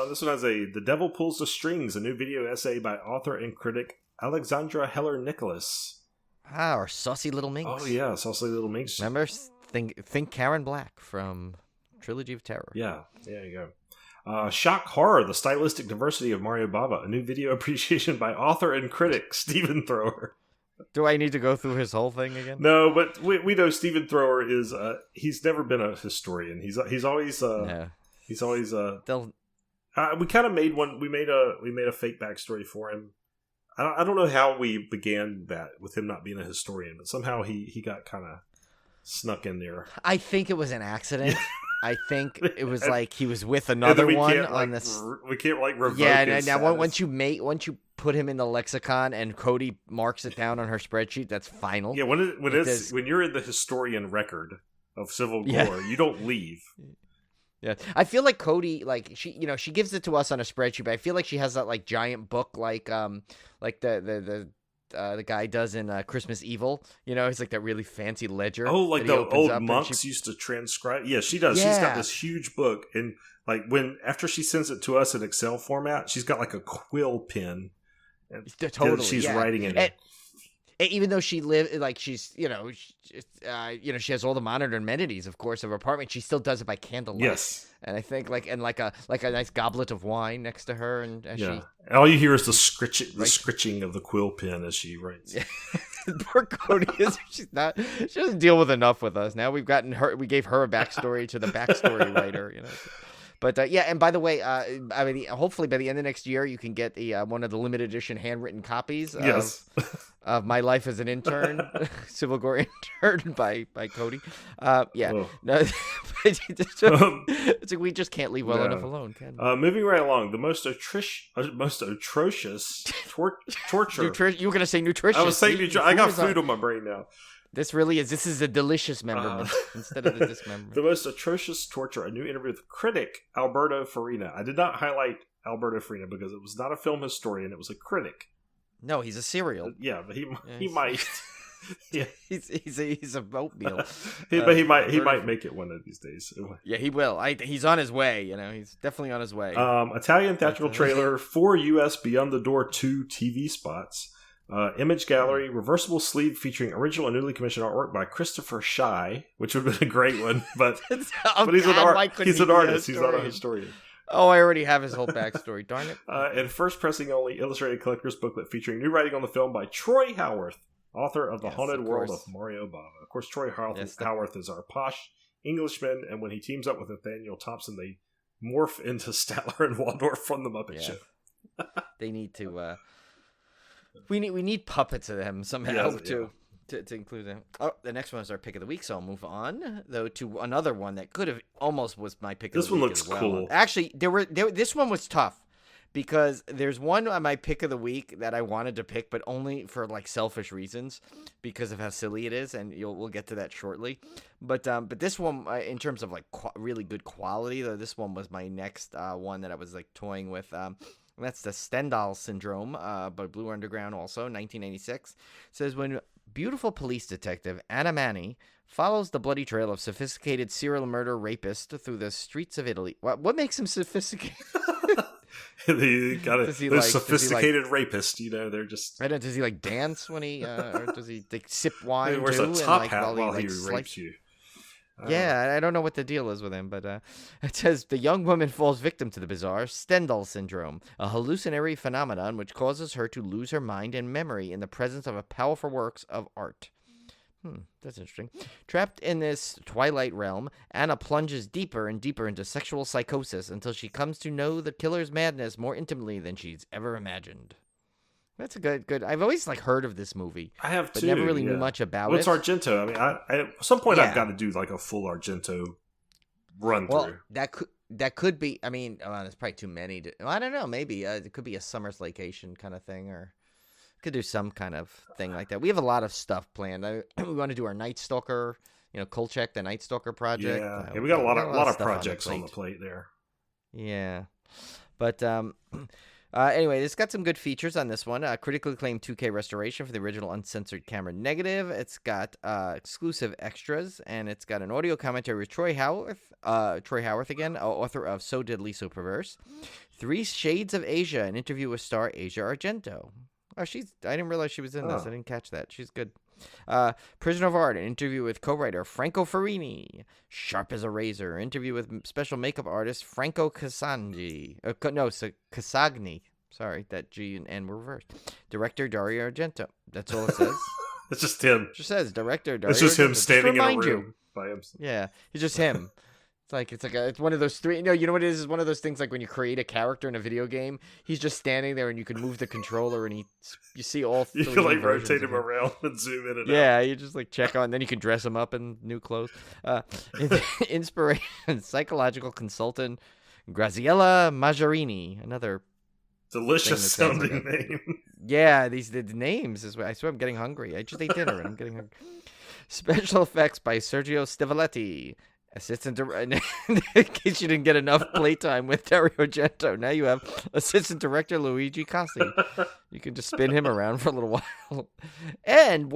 This one has The Devil Pulls the Strings, a new video essay by author and critic Alexandra Heller-Nicholas. Our saucy little minx. Oh yeah, saucy little minx. Remember, think Karen Black from Trilogy of Terror. Yeah, there you go. Shock Horror, the stylistic diversity of Mario Bava, a new video appreciation by author and critic Stephen Thrower. Do I need to go through his whole thing again? No, but we know Stephen Thrower is he's never been a historian. He's always we kind of made one. We made a fake backstory for him. I don't know how we began that with him not being a historian, but somehow he got kind of snuck in there. I think it was an accident. I think it was like he was with another one on this. We can't revoke. Yeah, now once you put him in the lexicon and Cody marks it down on her spreadsheet, that's final. Yeah, when you're in the historian record of Civil War, you don't leave. Yeah, I feel like Cody, like she gives it to us on a spreadsheet, but I feel like she has that like giant book, like the guy does in Christmas Evil. It's like that really fancy ledger. Oh, like the old monks used to transcribe. Yeah, she does. Yeah. She's got this huge book, and like after she sends it to us in Excel format, she's got like a quill pen. Totally, she's writing in it. Even though she lives, like she's, she has all the modern amenities, of course, of her apartment. She still does it by candlelight. Yes, and I think like a nice goblet of wine next to her, and and all you hear is the scritching of the quill pen as she writes. Poor Cody she doesn't deal with enough with us. Now we gave her a backstory to the backstory writer, But and by the way, hopefully by the end of next year, you can get the one of the limited edition handwritten copies of My Life as an Intern, Civil War Intern by Cody. No, it's like we just can't leave well enough alone, can we? Moving right along, the most atrocious torture. You were going to say nutritious. I was saying nutritious. I got food on my brain now. This is a delicious memberment instead of the dismemberment. The most atrocious torture, a new interview with critic Alberto Farina. I did not highlight Alberto Farina because it was not a film historian, it was a critic. No, he's a cereal. Yeah, but he might. Yeah, he's a oatmeal. But he might make it one of these days. Yeah, he will. He's on his way. He's definitely on his way. Italian theatrical trailer, 4 U.S. Beyond the Door 2 TV spots. Image gallery, reversible sleeve featuring original and newly commissioned artwork by Christopher Shy, which would have been a great one, but he's an artist. He's not a historian. Oh, I already have his whole backstory. Darn it! And first pressing only illustrated collector's booklet featuring new writing on the film by Troy Howarth, author of The Haunted World of Mario Bava. Of course, Troy Howarth is our posh Englishman, and when he teams up with Nathaniel Thompson, they morph into Statler and Waldorf from the Muppet Show. They need to. We need puppets of them somehow to include them. Oh, the next one is our pick of the week, so I'll move on though to another one that could have almost was my pick of This the one week looks as well. cool. Actually, this one was tough because there's one on my pick of the week that I wanted to pick, but only for like selfish reasons because of how silly it is, and we'll get to that shortly. But this one, in terms of like really good quality, though, this one was my next one that I was like toying with. That's the Stendhal Syndrome by Blue Underground, also 1996. It says when beautiful police detective Anna Mani follows the bloody trail of sophisticated serial murder rapist through the streets of Italy. What makes him sophisticated? They're sophisticated rapist. They're just. I don't know, does he like dance when he, or does he like sip wine? He wears too, a top and, hat while he rapes rapes you. Yeah, I don't know what the deal is with him, but it says the young woman falls victim to the bizarre Stendhal syndrome, a hallucinatory phenomenon which causes her to lose her mind and memory in the presence of powerful works of art. That's interesting. Trapped in this twilight realm, Anna plunges deeper and deeper into sexual psychosis until she comes to know the killer's madness more intimately than she's ever imagined. That's a good. I've always like heard of this movie. I have but too. never really knew much about What's it. Argento? I mean, I at some point I've got to do like a full Argento run through. That could be. I mean, there's probably too many. I don't know. Maybe it could be a summer's vacation kind of thing, or could do some kind of thing like that. We have a lot of stuff planned. We want to do our Night Stalker. Kolchak, the Night Stalker project. Yeah, we got a lot of stuff projects on the plate there. Yeah, but anyway, it's got some good features on this one. Critically acclaimed 2K restoration for the original uncensored camera negative. It's got exclusive extras, and it's got an audio commentary with Troy Howarth again, author of So Deadly, So Perverse. 3 Shades of Asia, an interview with star Asia Argento. Oh, I didn't realize she was in this. I didn't catch that. She's good. Prisoner of Art, an interview with co-writer Franco Ferrini. Sharp as a Razor, interview with special makeup artist Franco Casagni. Casagni. Sorry, that G and N were reversed. Director Dario Argento. That's all it says. It's just him. It just says director Dario. It's just him standing in a room you. by himself. Yeah, it's just him. It's one of those three. No, you know what it is? It's one of those things like when you create a character in a video game, he's just standing there and you can move the controller and you see all three. You can like rotate him around and zoom in and out. Yeah, you just like check on. Then you can dress him up in new clothes. Inspiration, psychological consultant Graziella Maggiarini, another delicious sounding name. Yeah, the names is. I swear I'm getting hungry. I just ate dinner and I'm getting hungry. Special effects by Sergio Stivoletti. Assistant director, in case you didn't get enough playtime with Dario Argento, now you have assistant director Luigi Costi. You can just spin him around for a little while. And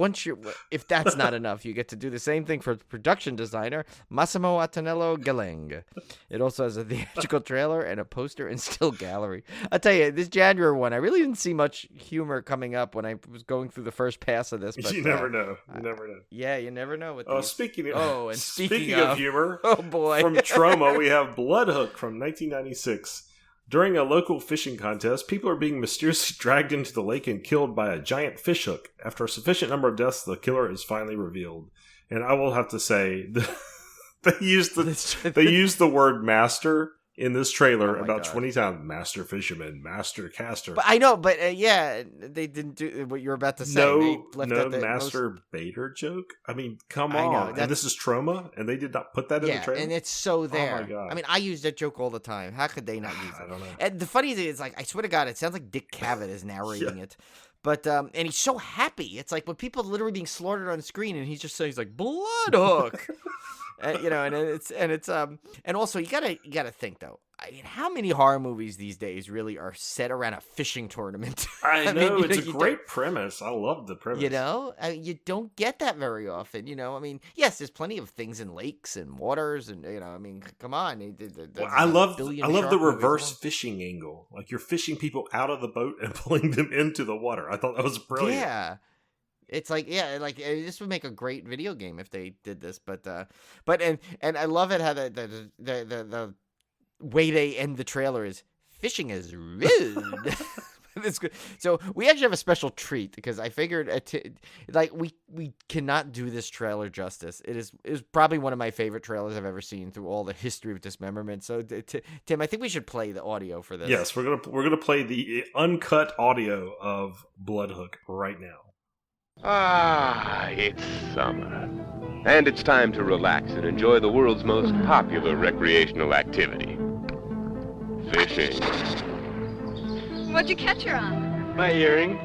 if that's not enough, you get to do the same thing for production designer Massimo Antonello Geleng. It also has a theatrical trailer and a poster and still gallery. I'll tell you, this January one, I really didn't see much humor coming up when I was going through the first pass of this. But, you never know. You never know. Yeah, you never know. Speaking of humor, oh boy, from Troma, we have Bloodhook from 1996. During a local fishing contest, people are being mysteriously dragged into the lake and killed by a giant fishhook. After a sufficient number of deaths, the killer is finally revealed. And I will have to say, they used the word master in this trailer about 20 times. Master fisherman, master caster. But I know, but yeah, they didn't do what you were about to say. No master baiter joke. I mean, come on. And this is Troma, and they did not put that in the trailer? And it's so there. Oh my God. I mean, I use that joke all the time. How could they not use it? I don't know. And the funny thing is, like, I swear to God, it sounds like Dick Cavett is narrating it. But and he's so happy. It's like when people are literally being slaughtered on screen, and he's just saying, he's like, Bloodhook. And also you gotta think though. I mean, how many horror movies these days really are set around a fishing tournament? I know, it's a great premise. I love the premise. You don't get that very often. I mean, yes, there's plenty of things in lakes and waters, and I mean, come on. I love the reverse fishing angle. Like you're fishing people out of the boat and pulling them into the water. I thought that was brilliant. Yeah. It's like, this would make a great video game if they did this, but I love it how the way they end the trailer is fishing is rude. That's good. So we actually have a special treat because I figured we cannot do this trailer justice. It is probably one of my favorite trailers I've ever seen through all the history of Dismemberment. So Tim, I think we should play the audio for this. Yes, we're gonna play the uncut audio of Bloodhook right now. Ah, it's summer. And it's time to relax and enjoy the world's most popular recreational activity. Fishing. What'd you catch her on? My earring.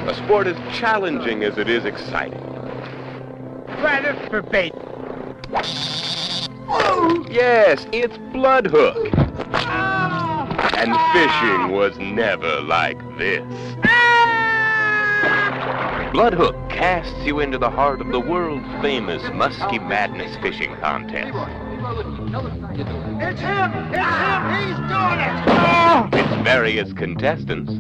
A sport as challenging as it is exciting. Try this for bait. Yes, it's bloodhook. And fishing was never like this. Bloodhook casts you into the heart of the world famous Musky Madness fishing contest. It's him! It's him! He's doing it! With various contestants.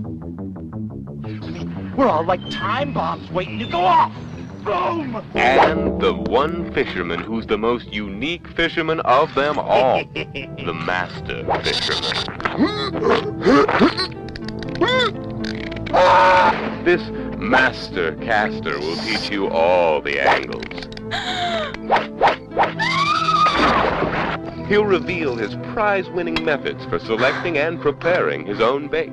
We're all like time bombs waiting to go off! Boom! And the one fisherman who's the most unique fisherman of them all. The master fisherman. This master caster will teach you all the angles. He'll reveal his prize-winning methods for selecting and preparing his own bait.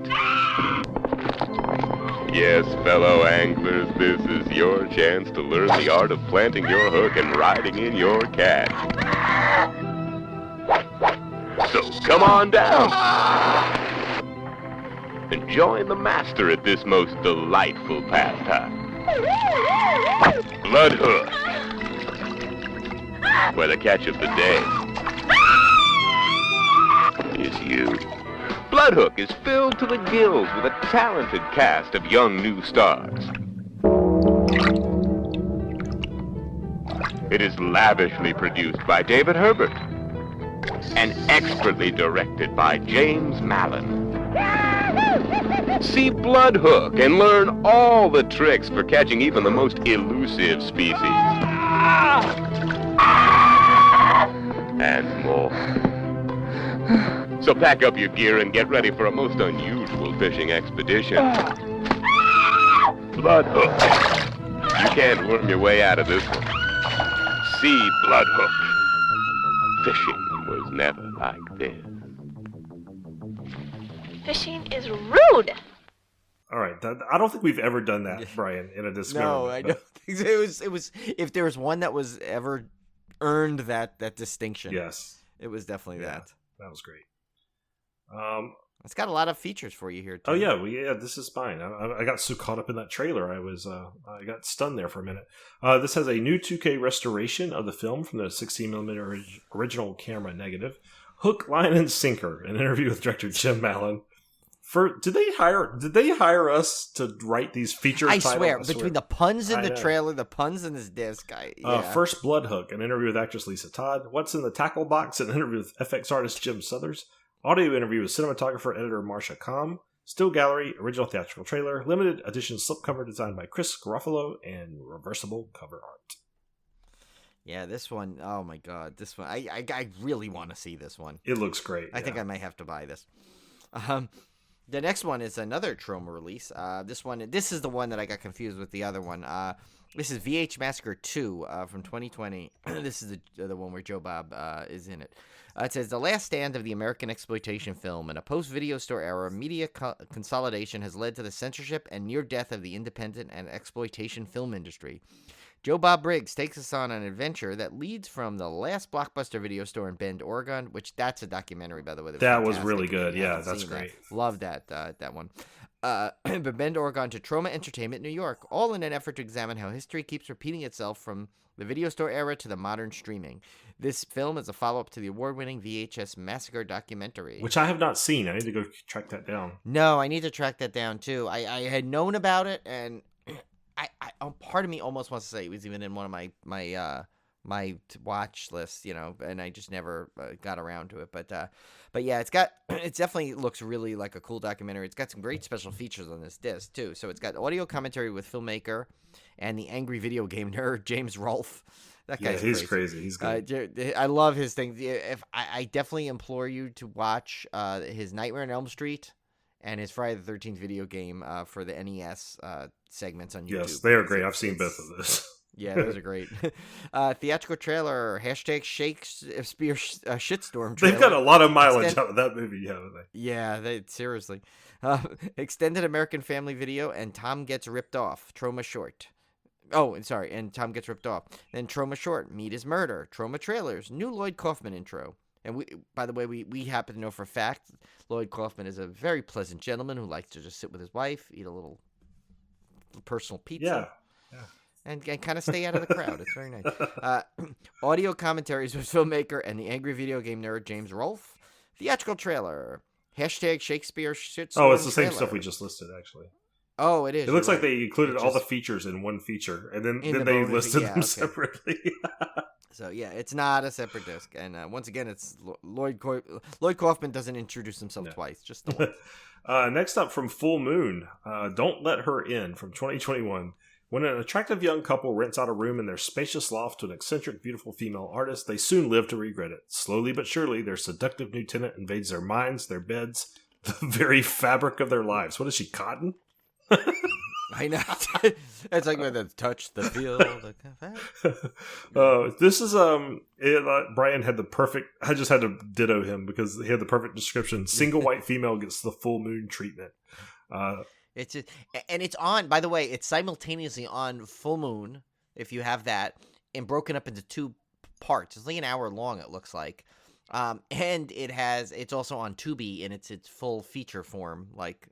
Yes, fellow anglers, this is your chance to learn the art of planting your hook and riding in your catch. So come on down and join the master at this most delightful pastime. Bloodhook, where the catch of the day is you. Bloodhook is filled to the gills with a talented cast of young new stars. It is lavishly produced by David Herbert and expertly directed by James Mallon. See Bloodhook and learn all the tricks for catching even the most elusive species. And more. So pack up your gear and get ready for a most unusual fishing expedition. Bloodhook. You can't worm your way out of this one. See Bloodhook. Fishing was never like this. Fishing is rude. All right, I don't think we've ever done that, Brian, in a Discmemberment. No, I don't think so. It was if there was one that was ever earned that distinction. Yes, it was definitely that. That was great. It's got a lot of features for you here too. Oh yeah, this is fine. I got so caught up in that trailer, I got stunned there for a minute. This has a new 2K restoration of the film from the 16mm original camera negative. Hook, line, and sinker. An interview with director Jim Mallon. Did they hire us to write these feature I titles? swear, between the puns in the trailer, the puns in this disc, First Bloodhook, an interview with actress Lisa Todd. What's in the Tackle Box, an interview with FX artist Jim Suthers. Audio interview with cinematographer editor Marsha Comm. Still Gallery, original theatrical trailer. Limited edition slipcover designed by Chris Garofalo and reversible cover art. Yeah, this one, oh my god, this one, I really want to see this one. It looks great. I think I might have to buy this. The next one is another Troma release. This is the one that I got confused with the other one. This is VH Massacre 2 from 2020. This is the one where Joe Bob is in it. It says, the last stand of the American exploitation film. In a post-video store era, media consolidation has led to the censorship and near death of the independent and exploitation film industry. Joe Bob Briggs takes us on an adventure that leads from the last Blockbuster video store in Bend, Oregon, which that's a documentary, by the way. That was really good. Yeah, that's great. Love that one. But Bend, Oregon to Troma Entertainment, New York, all in an effort to examine how history keeps repeating itself from the video store era to the modern streaming. This film is a follow-up to the award-winning VHS Massacre documentary. Which I have not seen. I need to go track that down. No, I need to track that down, too. I had known about it, and I part of me almost wants to say it was even in one of my watch lists, and I just never got around to it. But yeah, it definitely looks really like a cool documentary. It's got some great special features on this disc too. So it's got audio commentary with filmmaker and the angry video game nerd James Rolfe. That guy's he's crazy. He's good. I love his things. I definitely implore you to watch his Nightmare on Elm Street and his Friday the 13th video game for the NES segments on YouTube. Yes, they are great. I've seen both of those. Yeah, those are great. Theatrical trailer, hashtag Shakespeare shitstorm trailer. They've got a lot of mileage out of that movie, haven't they? Yeah, seriously. Extended American Family Video and Tom Gets Ripped Off, Trauma Short. Oh, sorry, and Tom Gets Ripped Off. Then Trauma Short, Meat is Murder, Trauma Trailers, new Lloyd Kaufman intro. And by the way, we happen to know for a fact Lloyd Kaufman is a very pleasant gentleman who likes to just sit with his wife, eat a little personal pizza. Yeah. And kind of stay out of the crowd. It's very nice. Audio commentaries with filmmaker and the angry video game nerd James Rolfe. Theatrical trailer. Hashtag Shakespeare shitstorm. Oh, it's the same trailer. stuff we just listed, actually. Oh, it is. It looks like right. they included all the features in one feature, and then the they bonus, listed them okay. separately. So, yeah, it's not a separate disc. And once again, it's Lloyd Kaufman doesn't introduce himself twice, just the once. Next up from Full Moon, Don't Let Her In from 2021. When an attractive young couple rents out a room in their spacious loft to an eccentric, beautiful female artist, they soon live to regret it. Slowly but surely, their seductive new tenant invades their minds, their beds, the very fabric of their lives. What is she, cotton? I know. It's like when the touch, the feel. This is Brian had the perfect. I just had to ditto him because he had the perfect description. Single white female gets the full moon treatment. It's on. By the way, it's simultaneously on Full Moon if you have that, and broken up into two parts. It's like an hour long. It looks like. And it's also on Tubi in its full feature form, like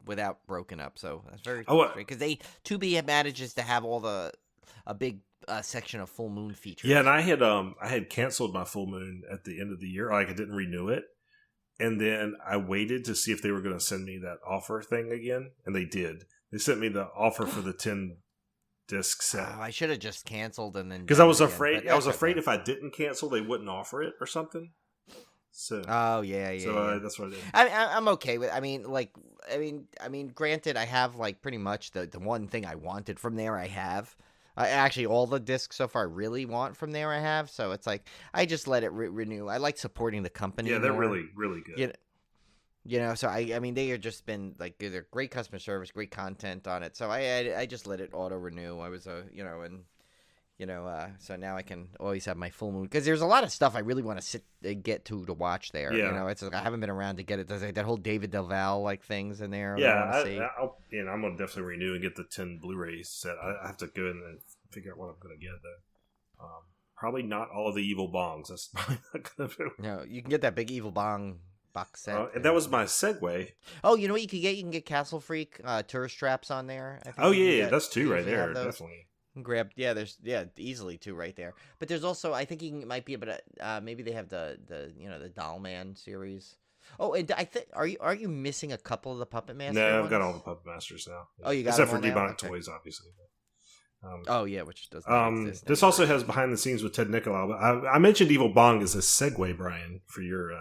without broken up. So that's very strange because Tubi manages to have a big section of Full Moon features. Yeah, and I had canceled my Full Moon at the end of the year. Like I didn't renew it, and then I waited to see if they were going to send me that offer thing again, and they did. They sent me the offer for the 10 disc set. Oh, I should have just canceled and then because I was afraid. I was afraid if I didn't cancel, they wouldn't offer it or something. So. Oh yeah. So that's what I did. I'm okay with. I mean, granted, I have like pretty much the one thing I wanted from there. I have. Actually, all the discs so far I really want from there I have. So it's like I just let it renew. I like supporting the company. Yeah, they're more. really really good. You know, so I mean, they have just been like they're great customer service, great content on it. So I just let it auto renew. I was so now I can always have my Full Moon because there's a lot of stuff I really want to get to watch there. Yeah. You know, it's like I haven't been around to get it. There's like that whole David Delval like things in there. Yeah, I'm gonna definitely renew and get the 10 Blu-rays set. I have to go in and figure out what I'm gonna get though. Probably not all of the Evil Bongs. That's probably not gonna be. No, you can get that big Evil Bong box set. And that was my segue. Oh, you know what you can get? You can get Castle Freak tourist traps on there. I think Oh yeah, that's two right there, definitely. Grab easily two right there. But there's also I think you might be able to maybe they have the Doll Man series. Oh, and I think are you missing a couple of the Puppet Masters? No, I've got all the Puppet Masters now. Oh, you got except them for all now? Demonic Toys, obviously. Which doesn't exist this also has behind the scenes with Ted Nicolau. But I mentioned Evil Bong as a segue, Brian, for your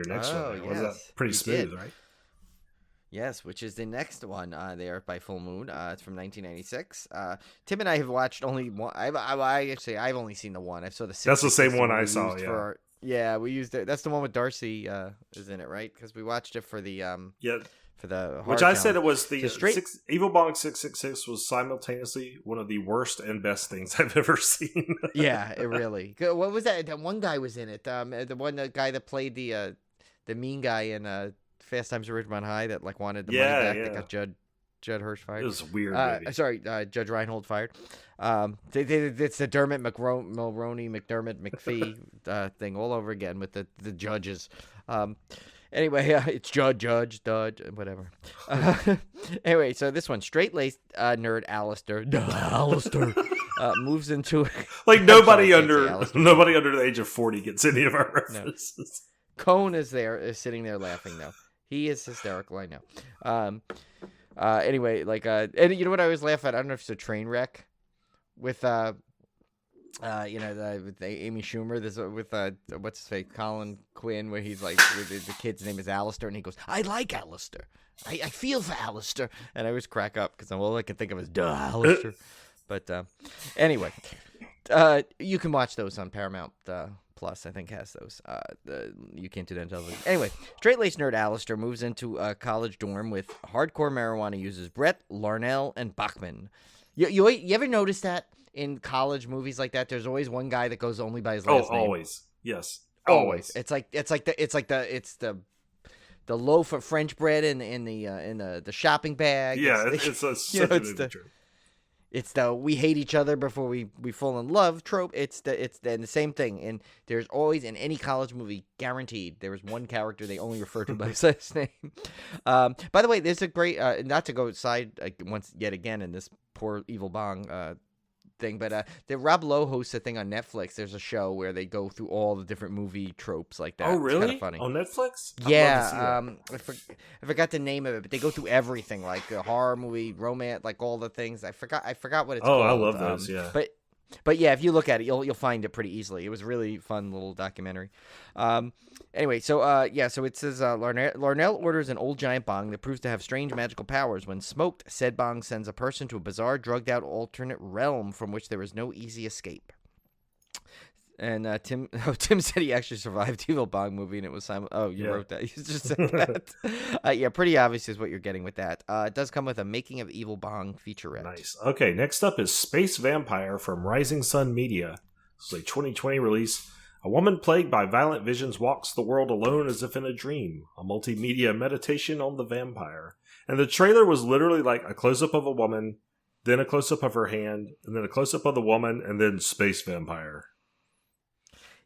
next one. Yes. Was that pretty smooth, right? Yes, which is the next one there by Full Moon. It's from 1996. Tim and I have watched only one. I've only seen the one. I saw the. That's the same one I saw. Yeah. Yeah, we used it. That's the one with Darcy is in it, right? Because we watched it for the for the which I said it was the Evil Bong 666 was simultaneously one of the worst and best things I've ever seen. Yeah, it really. What was that? That one guy was in it. The guy that played the mean guy in Fast Times at Ridgemont High that like wanted the money back. That got Judd Hirsch fired. It was a weird movie. Sorry, Judge Reinhold fired. It's the Dermot Mulroney McDermott McPhee thing all over again with the judges. Anyway, it's Judge, whatever. Anyway, so this one, straight-laced nerd Alistair moves into like nobody under the age of 40 gets any of our references. No. Cone is sitting there laughing though. He is hysterical, I know. Anyway, and you know what I always laugh at? I don't know if it's a train wreck with with Amy Schumer. There's with what's his face, Colin Quinn, where he's like, the kid's name is Alistair, and he goes, "I like Alistair. I feel for Alistair," and I always crack up because all I can think of is Alistair. But anyway, you can watch those on Paramount Plus. I think has those. You can't do that on television. Anyway, straight-laced nerd Alistair moves into a college dorm with hardcore marijuana users Brett, Larnell, and Bachman. You ever notice that? in college movies like that, there's always one guy that goes only by his last name. Always. Yes. Always. It's the loaf of French bread in the shopping bag. Yeah, it's the we hate each other before we fall in love trope. It's the same thing. And there's always in any college movie, guaranteed, there is one character they only refer to by his last name. By the way, there's a great not to go side once yet again in this poor evil bong thing, but the Rob Lowe hosts a thing on Netflix. There's a show where they go through all the different movie tropes like that. Oh, really? It's kind of funny. On Netflix? Yeah, I forgot the name of it, but they go through everything, like a horror movie, romance, like all the things. I forgot what it's called. Oh, I love those. Yeah, but yeah, if you look at it, you'll find it pretty easily. It was a really fun little documentary. Anyway, so it says Larnell orders an old giant bong that proves to have strange magical powers. When smoked, said bong sends a person to a bizarre, drugged-out alternate realm from which there is no easy escape. And Tim said he actually survived Evil Bong movie, and it was Simon. Oh, you wrote that. You just said that. Yeah, pretty obvious is what you're getting with that. It does come with a Making of Evil Bong featurette. Nice. Okay, next up is Space Vampire from Rising Sun Media. This is a 2020 release. A woman plagued by violent visions walks the world alone as if in a dream. A multimedia meditation on the vampire. And the trailer was literally like a close-up of a woman, then a close-up of her hand, and then a close-up of the woman, and then Space Vampire.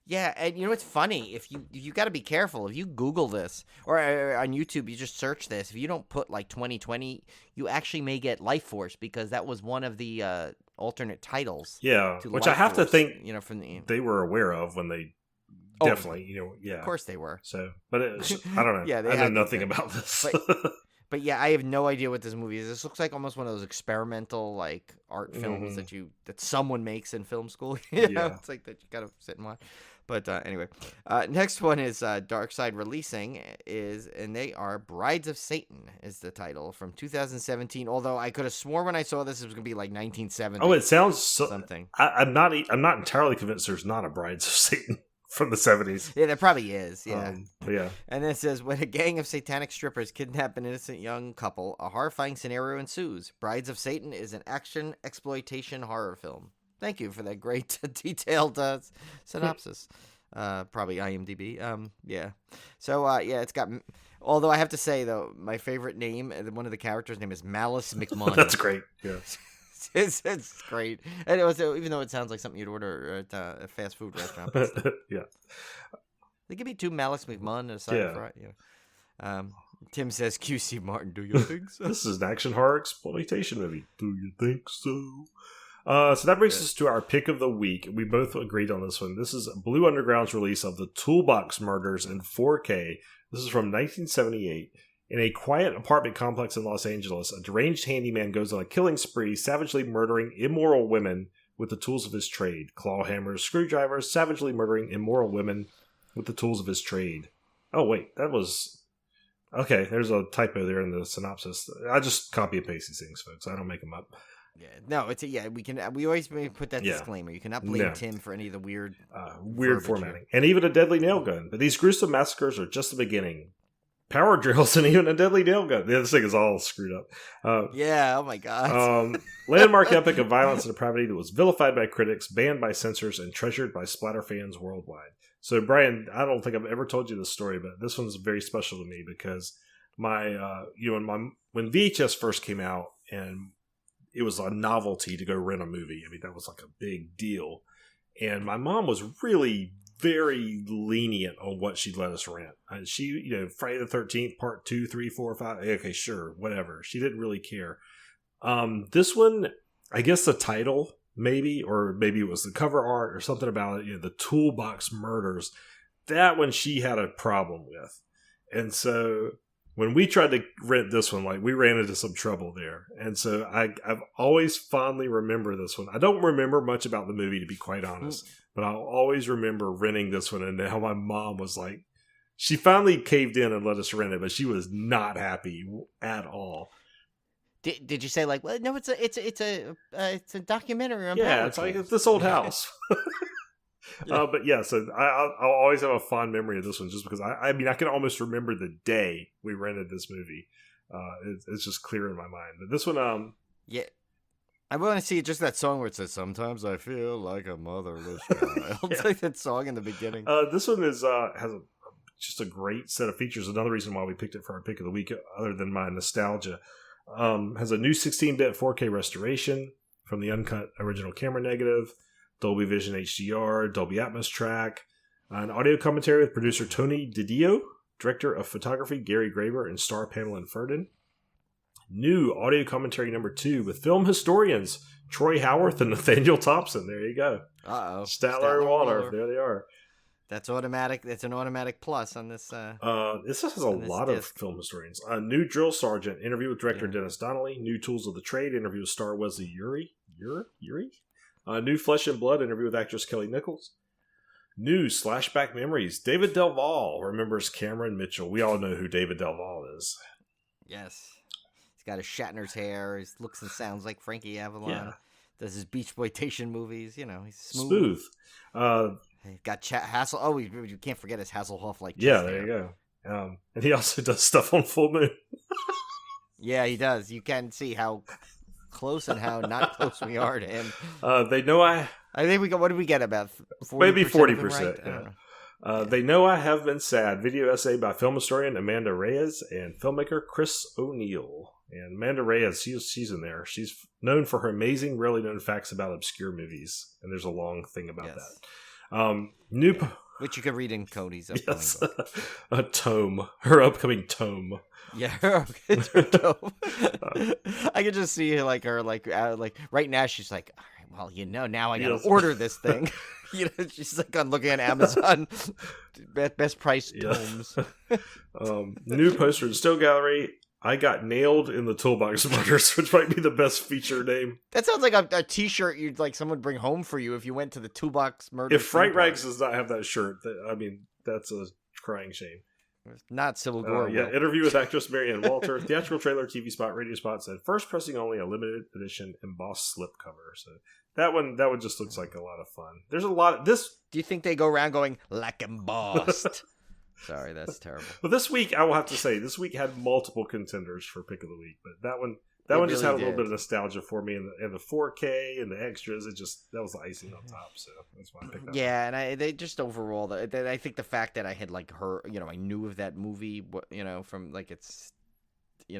Yeah, and you know what's funny? If you got to be careful. If you Google this or on YouTube, you just search this. If you don't put like 2020, you actually may get Life Force because that was one of the alternate titles. Yeah, which I have to think from the they were aware of when they definitely Of course they were. So, but I don't know. I know nothing about this. But yeah, I have no idea what this movie is. This looks like almost one of those experimental like art films that someone makes in film school. You know? It's like that you gotta sit and watch. But anyway, next one is Dark Side releasing and they are Brides of Satan is the title from 2017. Although I could have sworn when I saw this it was gonna be like 1970. Oh, it sounds something. I'm not entirely convinced there's not a Brides of Satan from the 70s. Yeah, there probably is. Yeah, yeah. And then it says when a gang of satanic strippers kidnap an innocent young couple, a horrifying scenario ensues. Brides of Satan is an action exploitation horror film. Thank you for that great detailed synopsis. Probably IMDb. Yeah. So, it's got... Although I have to say, though, my favorite name, one of the characters' name is Malice McMunn. That's great. Yeah. it's great. And it was, even though it sounds like something you'd order at a fast food restaurant. Yeah. They give me 2 Malice McMunn and a side of fry. Yeah. Tim says, QC Martin, do you think so? This is an action horror exploitation movie. Do you think so? So that brings us to our pick of the week. We both agreed on this one. This is Blue Underground's release of The Toolbox Murders in 4K. This is from 1978. In a quiet apartment complex in Los Angeles, a deranged handyman goes on a killing spree, savagely murdering immoral women with the tools of his trade. Claw hammers, screwdrivers, savagely murdering immoral women with the tools of his trade. Oh, wait, that was... Okay, there's a typo there in the synopsis. I just copy and paste these things, folks. I don't make them up. Yeah, no, we always put that disclaimer. You cannot blame Tim for any of the weird formatting. And even a deadly nail gun. But these gruesome massacres are just the beginning. Power drills and even a deadly nail gun. Yeah, this thing is all screwed up. Oh my god. Landmark epic of violence and depravity that was vilified by critics, banned by censors, and treasured by splatter fans worldwide. So, Brian, I don't think I've ever told you this story, but this one's very special to me because when VHS first came out and it was a novelty to go rent a movie. I mean, that was like a big deal. And my mom was really very lenient on what she'd let us rent. And she, Friday the 13th, part 2, 3, 4, 5. Okay, sure, whatever. She didn't really care. This one, I guess the title, maybe, or maybe it was the cover art or something about it, the Toolbox Murders. That one she had a problem with. And so... when we tried to rent this one, we ran into some trouble there. And so I've always fondly remember this one. I don't remember much about the movie, to be quite honest. But I'll always remember renting this one. And how my mom was like, she finally caved in and let us rent it, but she was not happy at all. Did you say well, no, it's a documentary on it's like it's this old house. But yeah, so I'll always have a fond memory of this one just because I can almost remember the day we rented this movie. It's just clear in my mind. But this one, I want to see just that song where it says, "Sometimes I feel like a motherless child." It's like that song in the beginning. This one is has just a great set of features. Another reason why we picked it for our pick of the week, other than my nostalgia, has a new 16-bit 4K restoration from the uncut original camera negative, Dolby Vision HDR, Dolby Atmos track, an audio commentary with producer Tony DiDio, director of photography Gary Graver, and star Pamela Ferdin. New audio commentary number 2 with film historians Troy Howarth and Nathaniel Thompson. There you go. Uh-oh. Statler and Waldorf. There they are. That's automatic. That's an automatic plus on this. This has a lot of film historians. A new drill sergeant interview with director Dennis Donnelly. New tools of the trade interview with star Wesley Yuri. New Flesh and Blood interview with actress Kelly Nichols. New Slashback Memories. David Delval remembers Cameron Mitchell. We all know who David Delval is. Yes. He's got his Shatner's hair. He looks and sounds like Frankie Avalon. Yeah. Does his Beachboytation movies. You know, he's Smooth. Got Hassel. Oh, you can't forget his Hasselhoff like. Yeah, there you go. And he also does stuff on Full Moon. Yeah, he does. You can see how close and how not close we are to him. They know I think we got. What did we get about? 40% maybe 40%. Right? Yeah. They know I have been sad. Video essay by film historian Amanda Reyes and filmmaker Chris O'Neill. And Amanda Reyes, she's in there. She's known for her amazing, rarely known facts about obscure movies. And there's a long thing about that. Which you can read in Cody's upcoming book. A tome. Her upcoming tome. Yeah, it's her tome. I can just see her right now. She's like, all right, well, now I gotta order this thing. She's like looking at Amazon, best price tomes. New poster in Still Gallery. I got nailed in the Toolbox Murders, which might be the best feature name. That sounds like a T-shirt you'd like someone bring home for you if you went to the Toolbox Murders. If Fright Rags does not have that shirt, that's a crying shame. Not Civil War. Interview with actress Marianne Walter. Theatrical trailer, TV spot, radio spot said first pressing only, a limited edition embossed slipcover. So that one just looks like a lot of fun. There's a lot of this. Do you think they go around going like embossed? Sorry, that's terrible. Well, this week I will have to say this week had multiple contenders for pick of the week, but that one just had a little bit of nostalgia for me, and the 4K and the extras. That was the icing on top. So that's why I picked that. Yeah, and they just overall, I think the fact that I had like her, I knew of that movie, from like it's the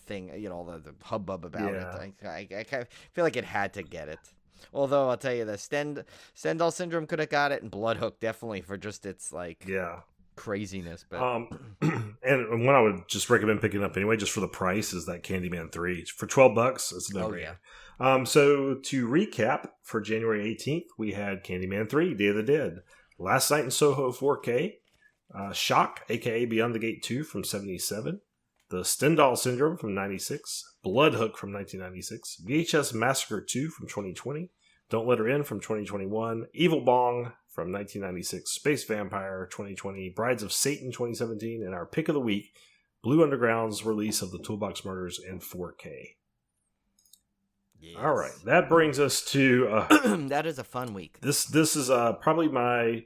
thing, all the hubbub about it. I feel like it had to get it. Although I'll tell you, the Stendhal Syndrome could have got it, and Bloodhook definitely for just its craziness. But and one I would just recommend picking up anyway, just for the price, is that Candyman 3 for $12. It's a no-brainer. So to recap, for January 18th, we had Candyman 3, Day of the Dead, Last Night in Soho 4K, Shock, aka Beyond the Gate 2 from 1977. The Stendhal Syndrome from 1996, Bloodhook from 1996, VHS Massacre 2 from 2020, Don't Let Her In from 2021, Evil Bong from 1996, Space Vampire 2020, Brides of Satan 2017, and our pick of the week, Blue Underground's release of the Toolbox Murders in 4K. Yes. All right, that brings us to that is a fun week. This is probably my.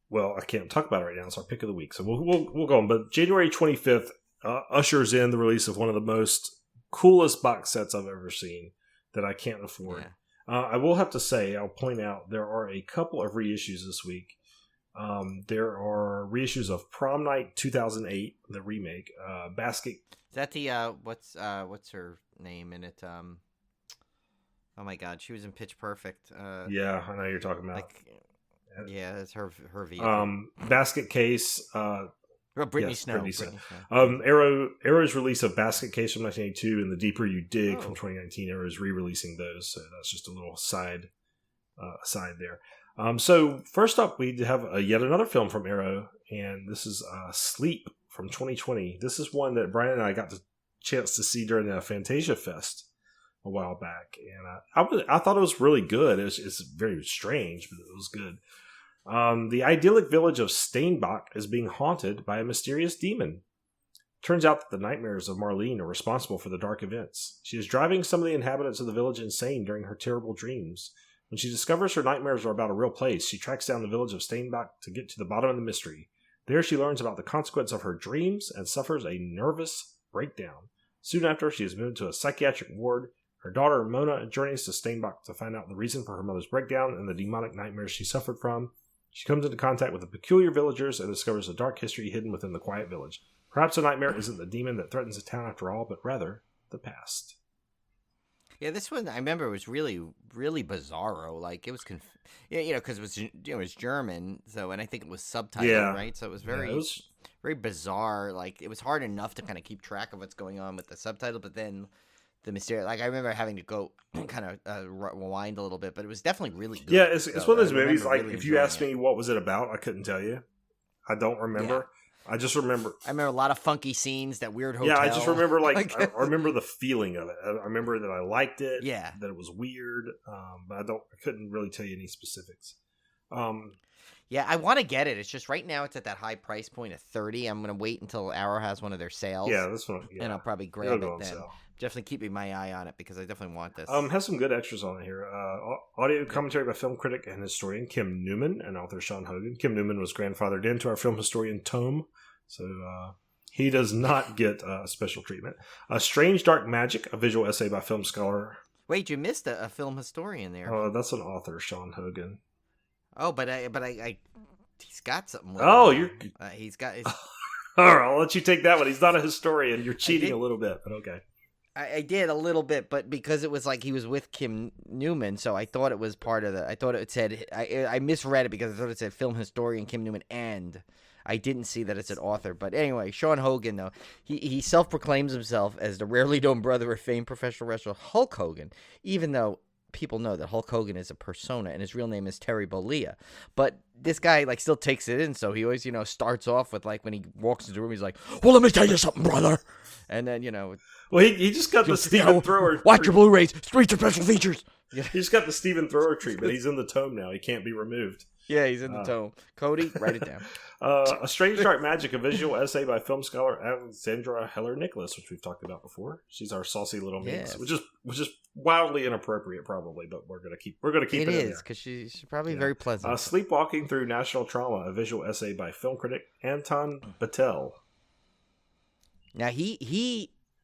Well, I can't talk about it right now. It's our pick of the week, so we'll go on. But January 25th ushers in the release of one of the most coolest box sets I've ever seen that I can't afford. Yeah. I will have to say, I'll point out, there are a couple of reissues this week. There are reissues of Prom Night 2008, the remake. Basket. Is that the what's her name in it? Oh my God, she was in Pitch Perfect. Yeah, I know you're talking about. Yeah, it's her vehicle. Basket Case. Brittany Snow. Arrow's release of Basket Case from 1982 and The Deeper You Dig from 2019. Arrow's re-releasing those, so that's just a little side there. So first up, we have yet another film from Arrow, and this is Sleep from 2020. This is one that Brian and I got the chance to see during the Fantasia Fest a while back, and I thought it was really good. It's very strange, but it was good. The idyllic village of Steinbach is being haunted by a mysterious demon. Turns out that the nightmares of Marlene are responsible for the dark events. She is driving some of the inhabitants of the village insane during her terrible dreams. When she discovers her nightmares are about a real place, she tracks down the village of Steinbach to get to the bottom of the mystery. There she learns about the consequence of her dreams and suffers a nervous breakdown. Soon after, she is moved to a psychiatric ward. Her daughter, Mona, journeys to Steinbach to find out the reason for her mother's breakdown and the demonic nightmares she suffered from. She comes into contact with the peculiar villagers and discovers a dark history hidden within the quiet village. Perhaps a nightmare isn't the demon that threatens the town after all, but rather the past. Yeah, this one I remember was really, really bizarro. Like it was, because it was German. So, and I think it was subtitled, right? So it was very, very bizarre. Like it was hard enough to kind of keep track of what's going on with the subtitle, but then the mysterious. Like I remember having to go kind of rewind a little bit, but it was definitely really good. Yeah, it's one of those movies. Like really if you asked me what was it about, I couldn't tell you. I don't remember. Yeah. I just remember. I remember a lot of funky scenes, that weird hotel. Yeah, I just remember I remember the feeling of it. I remember that I liked it. Yeah, that it was weird. But I couldn't really tell you any specifics. Yeah, I want to get it. It's just right now it's at that high price point of $30. I'm gonna wait until Arrow has one of their sales. Yeah, this one. Yeah. And I'll probably grab it then. Sale. Definitely keeping my eye on it because I definitely want this. Has some good extras on it here. Audio commentary by film critic and historian Kim Newman and author Sean Hogan. Kim Newman was grandfathered into our film historian tome, so he does not get special treatment. Strange Dark Magic, a visual essay by film scholar. Wait, you missed a film historian there. Oh, that's an author, Sean Hogan. Oh, but he's got something. He's got. All right, I'll let you take that one. He's not a historian. You're cheating a little bit, but okay. I did a little bit, but because it was like he was with Kim Newman, so I thought it was part of the. I thought it said I misread it because I thought it said film historian Kim Newman, and I didn't see that it said author. But anyway, Sean Hogan though he self-proclaims himself as the rarely known brother of famed professional wrestler Hulk Hogan, even though people know that Hulk Hogan is a persona and his real name is Terry Bollea. But this guy still takes it in, so he always starts off with when he walks into the room, he's like, "Well, let me tell you something, brother," and then Well, he just got the Stephen Thrower. Watch your Blu-rays. Streets are special features. He just got the Stephen Thrower treatment. He's in the tome now. He can't be removed. Yeah, he's in the tome. Cody, write it down. A Strange Dark Magic, a visual essay by film scholar Alexandra Heller-Nicholas, which we've talked about before. She's our saucy little minx, which is wildly inappropriate, probably, but we're gonna keep it. It is because she's probably very pleasant. Sleepwalking Through National Trauma, a visual essay by film critic Anton Battelle. Now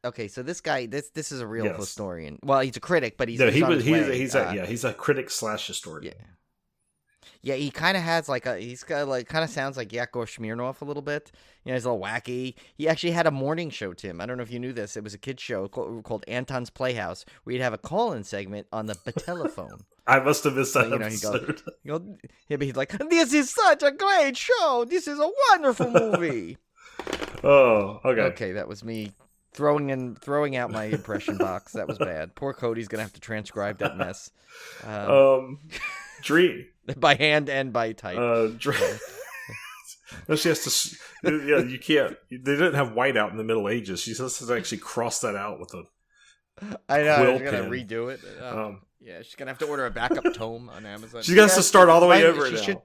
okay, so this guy, this is a real historian. Well, he's a critic, but he's a critic / historian. Yeah, he kind of has kind of sounds like Yakov Smirnoff a little bit. He's a little wacky. He actually had a morning show, Tim. I don't know if you knew this. It was a kid's show called Anton's Playhouse, where he'd have a call-in segment on the telephone. I must have missed that episode. But he's like, "This is such a great show. This is a wonderful movie." Oh, okay. Okay, that was me throwing out my impression box. That was bad. Poor Cody's gonna have to transcribe that mess. Dream by hand and by type. No, she has to. Yeah, you can't. They didn't have whiteout in the Middle Ages. She has to actually cross that out with a. I know. She's gonna redo it. Yeah, she's gonna have to order a backup tome on Amazon. She has to start all the way over now.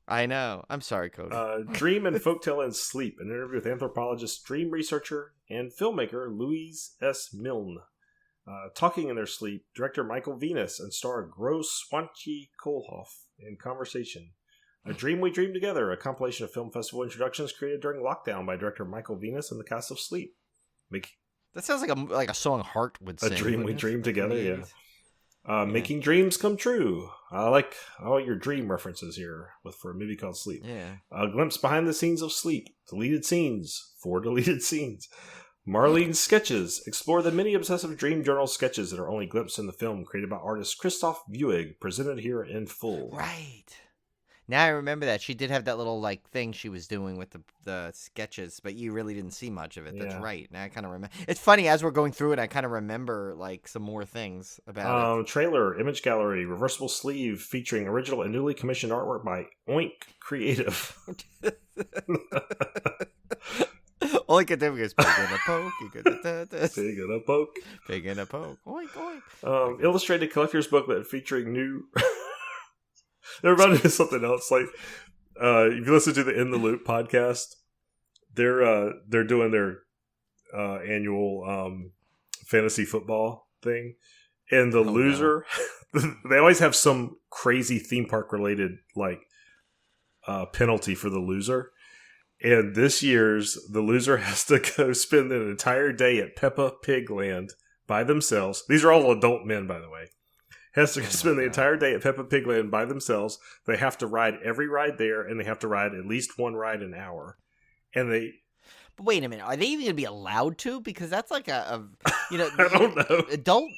I know. I'm sorry, Cody. Dream and Folktale and Sleep, an interview with anthropologist, dream researcher, and filmmaker Louise S. Milne. Talking in Their Sleep, director Michael Venus and star Gross Swanchi Kohlhoff in conversation. A Dream We Dream Together, a compilation of film festival introductions created during lockdown by director Michael Venus and the cast of Sleep. That sounds like a song Hart would sing. A Dream We Dream Together, yeah. Making Dreams Come True. I like all your dream references here for a movie called Sleep. Yeah. A glimpse behind the scenes of Sleep. Deleted scenes. 4 deleted scenes. Marlene's Sketches. Explore the many obsessive dream journal sketches that are only glimpsed in the film created by artist Christoph Buig, presented here in full. Right. Now I remember that. She did have that little thing she was doing with the sketches, but you really didn't see much of it. That's right. Now I kind of remember. It's funny, as we're going through it, I kind of remember some more things about it. Trailer, image gallery, reversible sleeve featuring original and newly commissioned artwork by Oink Creative. All I could think is pig in a poke. Pig in a poke. Pig in a poke. Oink, oink. Illustrated collector's booklet featuring new... They're about to do something else. If you listen to the In the Loop podcast, they're doing their annual fantasy football thing, and the loser, they always have some crazy theme park related penalty for the loser. And this year's, the loser has to go spend an entire day at Peppa Pig Land by themselves. These are all adult men, by the way. Has to spend the entire day at Peppa Pig Land by themselves. They have to ride every ride there, and they have to ride at least one ride an hour. And they... But wait a minute, are they even going to be allowed to? Because that's like a I don't know. Adult,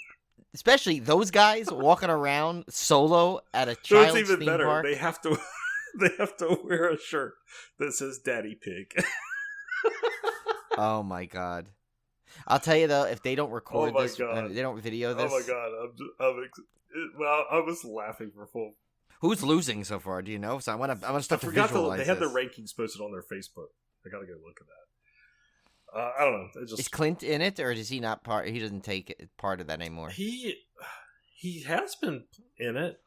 especially those guys walking around solo at a So child's it's even theme better. park. They have to wear a shirt that says Daddy Pig. Oh my god! I'll tell you though, if they don't record this, they don't video this. Oh my god! Well, I was laughing for full. Who's losing so far? Do you know? So I want to start I to forgot visualize they had this. the rankings posted on their Facebook. I gotta go look at that. I don't know. Is Clint in it, or is he not part? He doesn't take part of that anymore. He has been in it.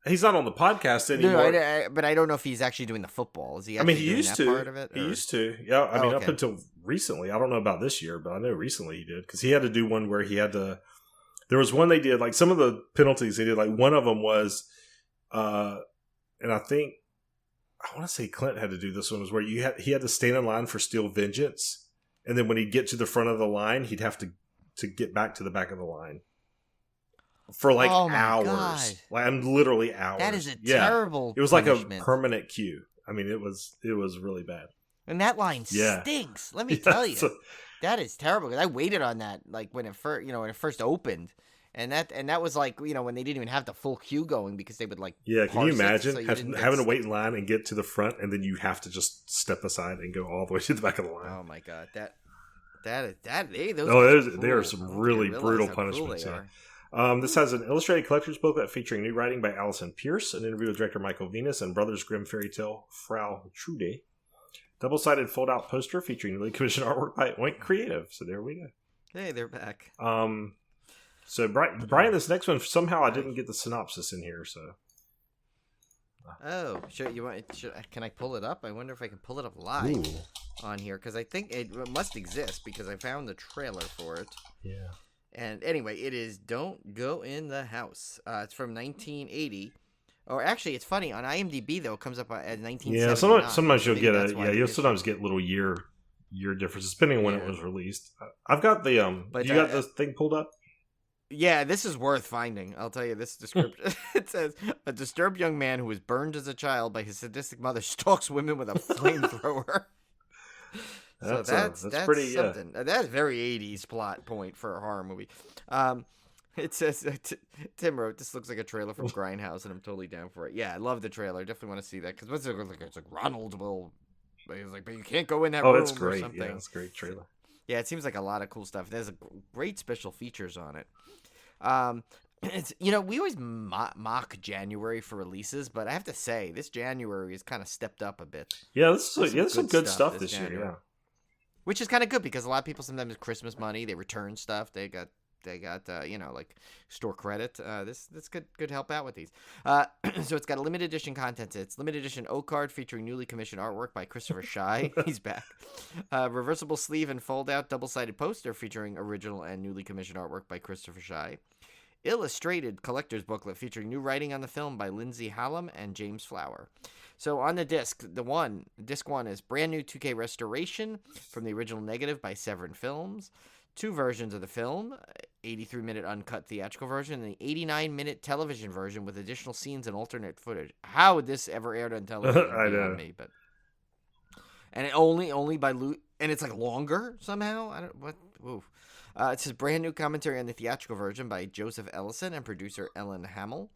He's not on the podcast anymore. No, but I don't know if he's actually doing the football. Is he? I mean, he doing used that to. Part of it, he used to. Yeah, I mean, okay. up until recently. I don't know about this year, but I know recently he did because he had to do one where he had to. There was one they did, like some of the penalties they did. Like one of them was, and I think I want to say Clint had to do this one was where he had to stand in line for Steel Vengeance, and then when he'd get to the front of the line, he'd have to get back to the back of the line. For like hours. God. Like I'm literally hours. That is a terrible It was punishment. like a permanent queue. I mean, it was really bad. And that line stinks. Let me tell you. That is terrible. Because I waited on that like when it first opened. And that was like, when they didn't even have the full queue going because they would like Yeah, can you imagine having to wait in line and get to the front and then you have to just step aside and go all the way to the back of the line. Oh my god. Those there are some really brutal punishments. This has an illustrated collector's booklet featuring new writing by Alison Pierce, an interview with director Michael Venus, and Brothers Grimm fairy tale Frau Trude. Double-sided fold-out poster featuring newly commissioned artwork by Oink Creative. So there we go. Hey, they're back. So Brian, this next one somehow I didn't get the synopsis in here. So. Oh, can I pull it up? I wonder if I can pull it up live on here because I think it must exist because I found the trailer for it. Yeah. And anyway, it is Don't Go in the House. It's from 1980. Or actually, it's funny. On IMDb, though, it comes up as 1979. Yeah, sometimes you'll get you'll sometimes get little year differences depending on when it was released. I've got the you got the thing pulled up? Yeah, this is worth finding. I'll tell you this description. It says, a disturbed young man who was burned as a child by his sadistic mother stalks women with a flamethrower. So that's pretty something. That's very 80s plot point for a horror movie. It says Tim wrote, "This looks like a trailer from Grindhouse," and I'm totally down for it. Yeah, I love the trailer. Definitely want to see that because it's like Ronald will. He's like, but you can't go in that room. That's great. Or something. Yeah, that's a great trailer. Yeah, it seems like a lot of cool stuff. There's great special features on it. It's we always mock January for releases, but I have to say this January has kind of stepped up a bit. Yeah, there's some good stuff this year. Yeah. Which is kind of good because a lot of people sometimes Christmas money, they return stuff. They got like store credit. This could help out with these. So it's got a limited edition content. It's limited edition O card featuring newly commissioned artwork by Christopher Shy. He's back. Reversible sleeve and fold out double-sided poster featuring original and newly commissioned artwork by Christopher Shy. Illustrated collector's booklet featuring new writing on the film by Lindsay Hallam and James Flower. So on the disc, disc one is brand new 2K restoration from the original negative by Severin Films. Two versions of the film, 83-minute uncut theatrical version and the 89-minute television version with additional scenes and alternate footage. How would this ever aired on television? I know. Me, but and it only by and it's like longer somehow. I don't what. Oof. It says brand new commentary on the theatrical version by Joseph Ellison and producer Ellen Hamill.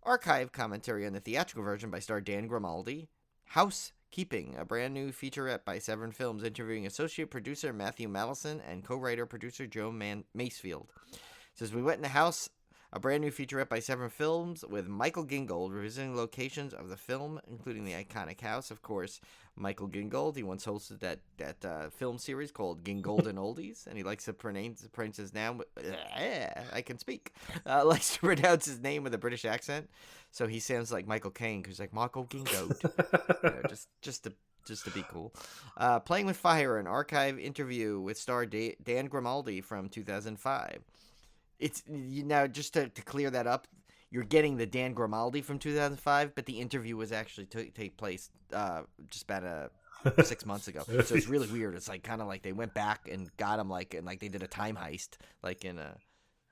Archive commentary on the theatrical version by star Dan Grimaldi. Housekeeping, a brand new featurette by Severin Films interviewing associate producer Matthew Mallison and co-writer producer Joe Macefield. It says we went in the house, a brand new featurette by Severin Films with Michael Gingold revisiting locations of the film, including the iconic house, of course. Michael Gingold, he once hosted that film series called Gingold and Oldies, and he likes to pronounce his name. I can speak. Likes to pronounce his name with a British accent, so he sounds like Michael Caine, who's like Michael Gingold, just to be cool. Playing with Fire, an archive interview with star Dan Grimaldi from 2005. It's now just to clear that up. You're getting the Dan Grimaldi from 2005, but the interview was actually take place just about 6 months ago. So it's really weird. It's like kind of like they went back and got him like and like they did a time heist like in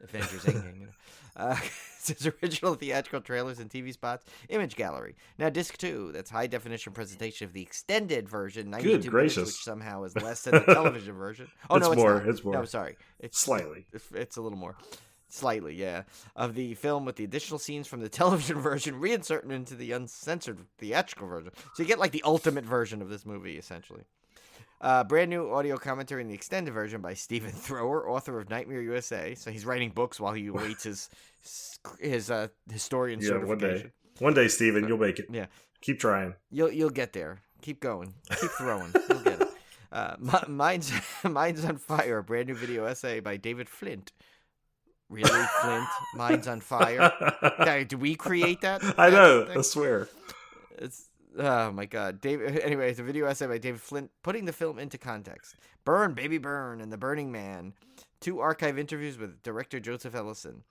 Avengers Endgame. You know? It says original theatrical trailers and TV spots, image gallery. Now disc 2, that's high definition presentation of the extended version, 92 Good minutes, gracious. which somehow is less than the television version. Oh It's no, it's more. not. It's more. No, sorry, it's Slightly. It's a little more. Slightly, yeah. Of the film with the additional scenes from the television version reinserted into the uncensored theatrical version. So you get like the ultimate version of this movie, essentially. Brand new audio commentary in the extended version by Stephen Thrower, author of Nightmare USA. So he's writing books while he awaits his historian certification. One day, Stephen, you'll make it. Yeah. Keep trying. You'll get there. Keep going. Keep throwing. You'll get it. Minds on Fire, a brand new video essay by David Flint. Really, Flint? Minds on Fire? Did we create that? I know. Thing? I swear. It's oh my god. Anyway, it's a video essay by David Flint putting the film into context. Burn, Baby Burn, and The Burning Man. 2 archive interviews with director Joseph Ellison.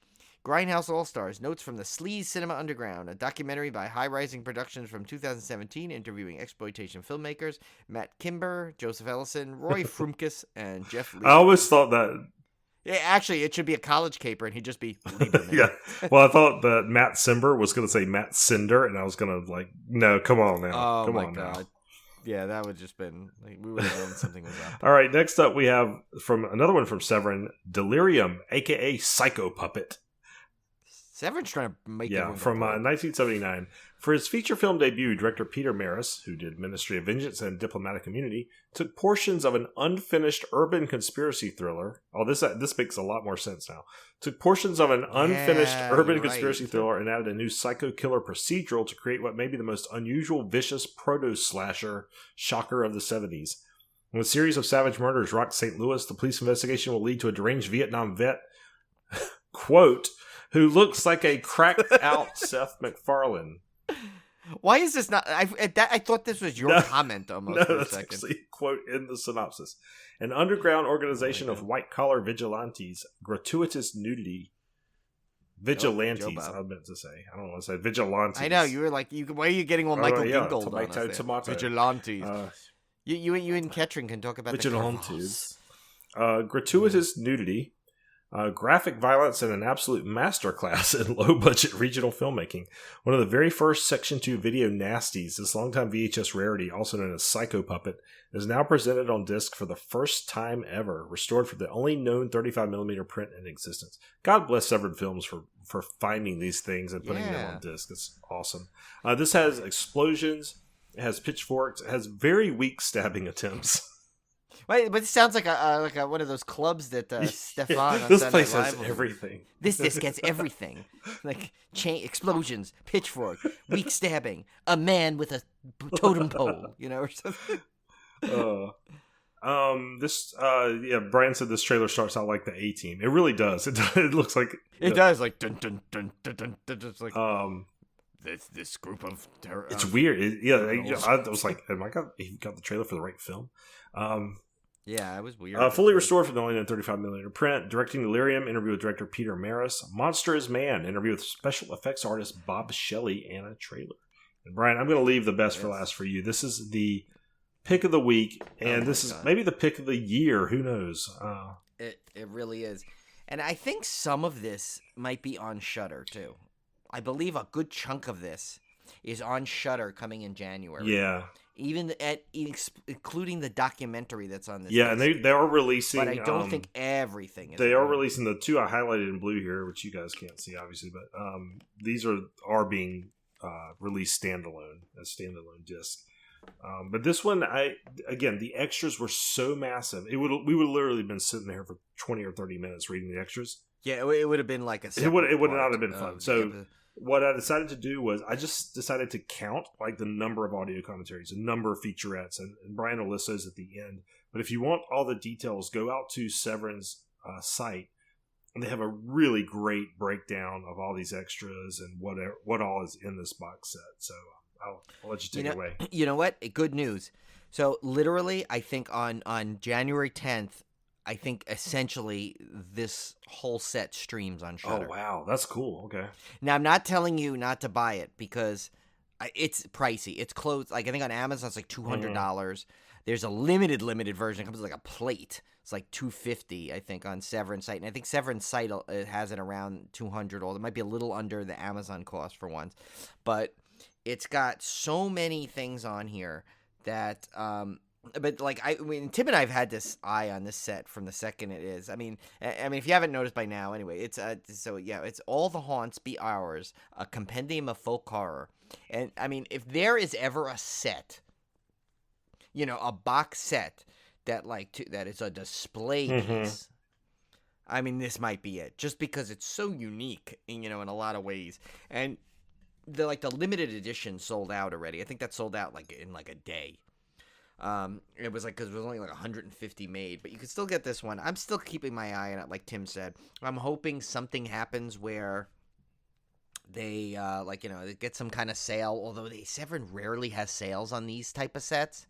Grindhouse All-Stars, notes from the Sleaze Cinema Underground, a documentary by High Rising Productions from 2017, interviewing exploitation filmmakers Matt Kimber, Joseph Ellison, Roy Frumkes, and Jeff Lieberman. I always thought that. Yeah, actually, it should be a college caper, and he'd just be Lieberman. Yeah. Well, I thought that Matt Simber was going to say Matt Cinder, and I was going to no, come on now. Oh come my on god. now. Yeah, that would just been like we would have known something was up. All right, next up we have from another one from Severin, Delirium, aka Psycho Puppet. Severin's trying to make everyone from go 1979. For his feature film debut, director Peter Maris, who did Ministry of Vengeance and Diplomatic Immunity, took portions of an unfinished urban conspiracy thriller. Oh, this makes a lot more sense now. Took portions of an unfinished urban conspiracy thriller and added a new psycho killer procedural to create what may be the most unusual, vicious proto-slasher shocker of the 70s. When a series of savage murders rocked St. Louis, the police investigation will lead to a deranged Vietnam vet, quote, who looks like a cracked-out Seth MacFarlane. Why is this not? I thought this was your comment almost for a that's second. actually a quote in the synopsis. An underground organization of white-collar vigilantes, gratuitous nudity. Vigilantes, I meant to say. I don't know what I said. Vigilantes. I know, you were like, why are you getting all Michael Gingold on us there? Tomato. Vigilantes. You and Ketrin can talk about Vigilantes. Gratuitous nudity. Graphic violence and an absolute masterclass in low-budget regional filmmaking. One of the very first Section 2 video nasties, this longtime VHS rarity, also known as Psycho Puppet, is now presented on disc for the first time ever, restored for the only known 35mm print in existence. God bless Severed Films for finding these things and putting them on disc. It's awesome. This has explosions, it has pitchforks, it has very weak stabbing attempts. But it sounds like a one of those clubs that Stefan on this Saturday place Night has Live everything. This disc gets everything. Like explosions, pitchfork, weak stabbing, a man with a totem pole, or something. Brian said this trailer starts out like the A-Team. It really does. It looks like it does, like dun dun dun dun dun dun. It's like this group of terror. It's weird. I was like, "Oh my god, he got the trailer for the right film." Yeah, it was weird. Fully restored for the only known 35mm print. Directing Delirium, interview with director Peter Maris. Monster is Man, interview with special effects artist Bob Shelley, and a trailer. And Brian, I'm going to leave the best for last for you. This is the pick of the week, and this is maybe the pick of the year. Who knows? It really is. And I think some of this might be on Shudder, too. I believe a good chunk of this is on Shudder coming in January. Yeah. Even including the documentary that's on this. Yeah, list. and they are releasing. But I don't think everything is. They are releasing the 2 I highlighted in blue here, which you guys can't see, obviously. But these are being released standalone as standalone disc. But this one, the extras were so massive. We would literally been sitting there for 20 or 30 minutes reading the extras. Yeah, it would have been like a. It would not have been fun. So. What I decided to do was I just decided to count like the number of audio commentaries, the number of featurettes, and Brian will list those at the end. But if you want all the details, go out to Severin's site, and they have a really great breakdown of all these extras and what all is in this box set. So I'll let you take it away. You know what? Good news. So literally, I think on January 10th, I think essentially this whole set streams on Shudder. Oh, wow. That's cool. Okay. Now, I'm not telling you not to buy it because It's pricey. It's close. Like I think on Amazon it's like $200. There's a limited version. It comes with like a plate. It's like $250, I think, on Severin's site, and I think Severin's site has it around $200. Or it might be a little under the Amazon cost for once, but it's got so many things on here that. But like Tim and I have had this eye on this set from the second it is. I mean, if you haven't noticed by now, anyway, it's it's All the Haunts Be Ours, a compendium of folk horror, and I mean, if there is ever a set, a box set that that is a display piece. I mean, this might be it, just because it's so unique, in a lot of ways, and the limited edition sold out already. I think that sold out in a day. It was because it was only 150 made, but you could still get this one. I'm still keeping my eye on it, like Tim said. I'm hoping something happens where they, they get some kind of sale, although Severin rarely has sales on these type of sets.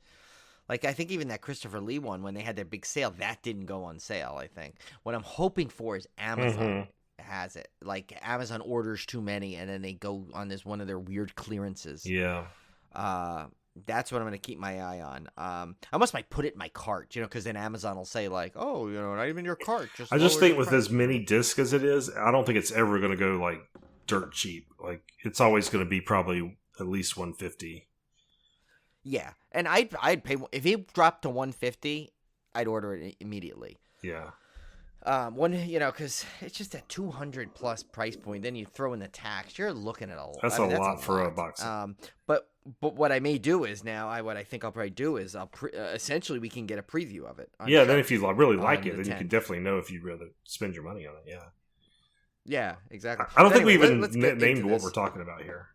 I think even that Christopher Lee one, when they had their big sale, that didn't go on sale, I think. What I'm hoping for is Amazon has it. Amazon orders too many, and then they go on one of their weird clearances. Yeah. That's what I'm going to keep my eye on. I almost might put it in my cart, because then Amazon will say oh, not even your cart. I just think with as many discs as it is, I don't think it's ever going to go dirt cheap. It's always going to be probably at least $150. Yeah, and I'd pay if it dropped to $150, I'd order it immediately. Yeah. Because it's just a $200 plus price point. Then you throw in the tax. You're looking at a lot. That's a lot for a box. But what I may do is what I think I'll probably do is essentially we can get a preview of it. Yeah, then if you really like it, then you can definitely know if you'd rather spend your money on it. Yeah. Yeah, exactly. I don't think we even named what we're talking about here.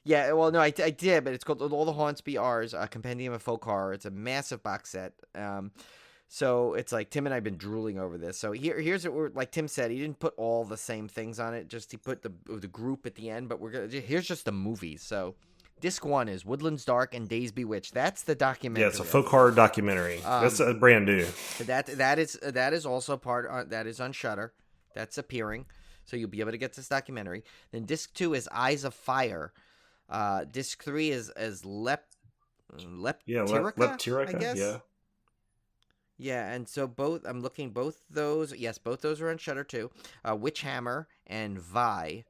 Yeah, well, no, I did, but it's called All the Haunts Be Ours, a compendium of folk horror. It's a massive box set. So it's Tim and I have been drooling over this. So here's what like Tim said, he didn't put all the same things on it. Just he put the group at the end. But here's just the movies. So disc 1 is Woodlands Dark and Days Bewitched. That's the documentary. Yeah, it's a folk horror documentary. That's brand new. That is also part that is on Shudder. That's appearing. So you'll be able to get this documentary. Then disc 2 is Eyes of Fire. Disc 3 is Leptirica, I guess. Yeah. Yeah, and so both those are on Shudder too. Witch Hammer and Vi.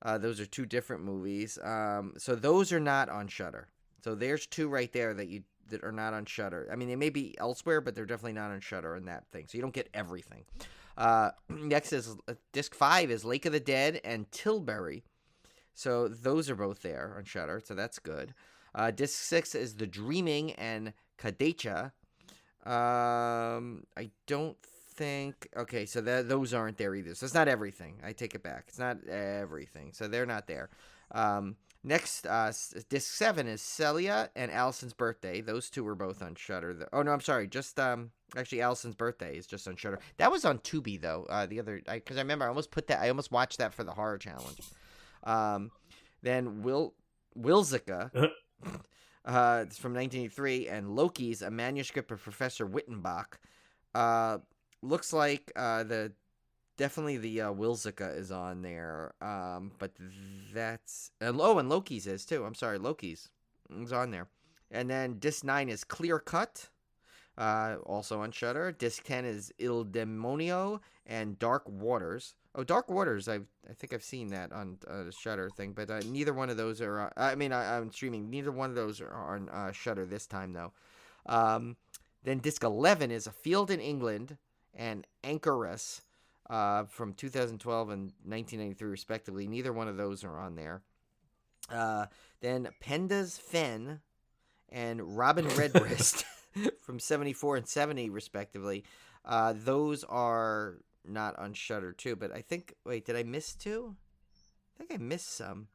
Those are two different movies. So those are not on Shudder. So there's two right there that are not on Shudder. I mean, they may be elsewhere, but they're definitely not on Shudder in that thing. So you don't get everything. Next is disc 5 is Lake of the Dead and Tilbury. So those are both there on Shudder, so that's good. Disc 6 is The Dreaming and Kadecha. I don't think... Okay, so those aren't there either. So it's not everything. I take it back. It's not everything. So they're not there. Next, disc 7 is Celia and Allison's Birthday. Those two were both on Shudder. Oh, no, I'm sorry. Just... Actually, Allison's Birthday is just on Shudder. That was on Tubi, though. Because I remember I almost watched that for the horror challenge. Then Wilzica, it's from 1983, and Loki's, a manuscript of Professor Wittenbach. Looks like definitely the Wilzica is on there, but that's and Loki's is too. I'm sorry, Loki's is on there. And then disc 9 is Clear Cut, also on Shudder. Disc 10 is Il Demonio and Dark Waters. Oh, Dark Waters, I think I've seen that on the Shudder thing, but neither one of those are... I'm streaming. Neither one of those are on Shudder this time, though. Then Disc 11 is A Field in England and Anchoress from 2012 and 1993, respectively. Neither one of those are on there. Then Penda's Fen and Robin Redbreast from 74 and 70, respectively. Those are... not on Shudder too, but I think... Wait, did I miss two? I think I missed some.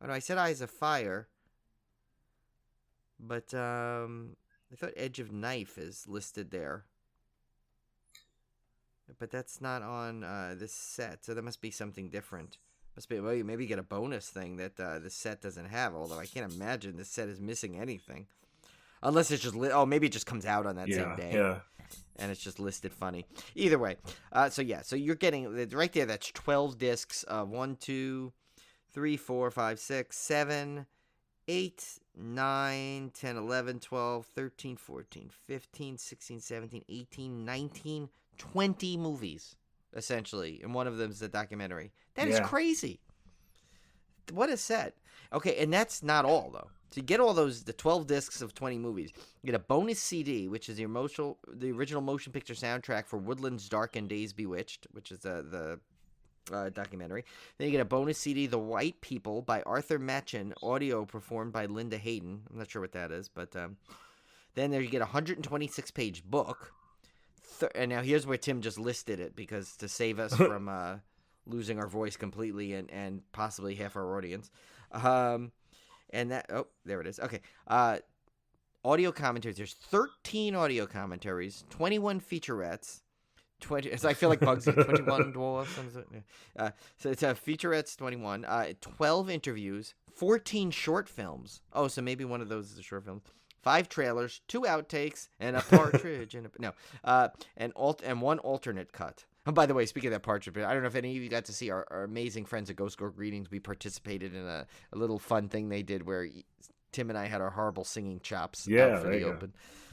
Oh no, I said Eyes of Fire. But, I thought Edge of Knife is listed there. But that's not on this set, so that must be something different. Must be... Well, you maybe get a bonus thing that this set doesn't have, although I can't imagine this set is missing anything. Unless it's just... maybe it just comes out on that same day. Yeah. And it's just listed funny. Either way. So you're getting right there. That's 12 discs. 1, 2, 3, 4, 5, 6, 7, 8, 9, 10, 11, 12, 13, 14, 15, 16, 17, 18, 19, 20 movies, essentially. And one of them is a documentary. That is crazy. What a set. Okay, and that's not all, though. To get all those, the 12 discs of 20 movies, you get a bonus CD, which is the original motion picture soundtrack for Woodlands Dark and Days Bewitched, which is the documentary. Then you get a bonus CD, The White People by Arthur Machen, audio performed by Linda Hayden. I'm not sure what that is, but then there you get a 126-page book. And now here's where Tim just listed it, because to save us from losing our voice completely and possibly half our audience. And that, there it is. Okay. Audio commentaries. There's 13 audio commentaries, 21 featurettes, 20. So I feel like Bugsy. 21 dwarfs. So it's featurettes 21, 12 interviews, 14 short films. Oh, so maybe one of those is a short film. 5 trailers, 2 outtakes, and a partridge and one alternate cut. And by the way, speaking of that partridge, I don't know if any of you got to see our amazing friends at Ghost Girl Greetings. We participated in a little fun thing they did where Tim and I had our horrible singing chops out for the open.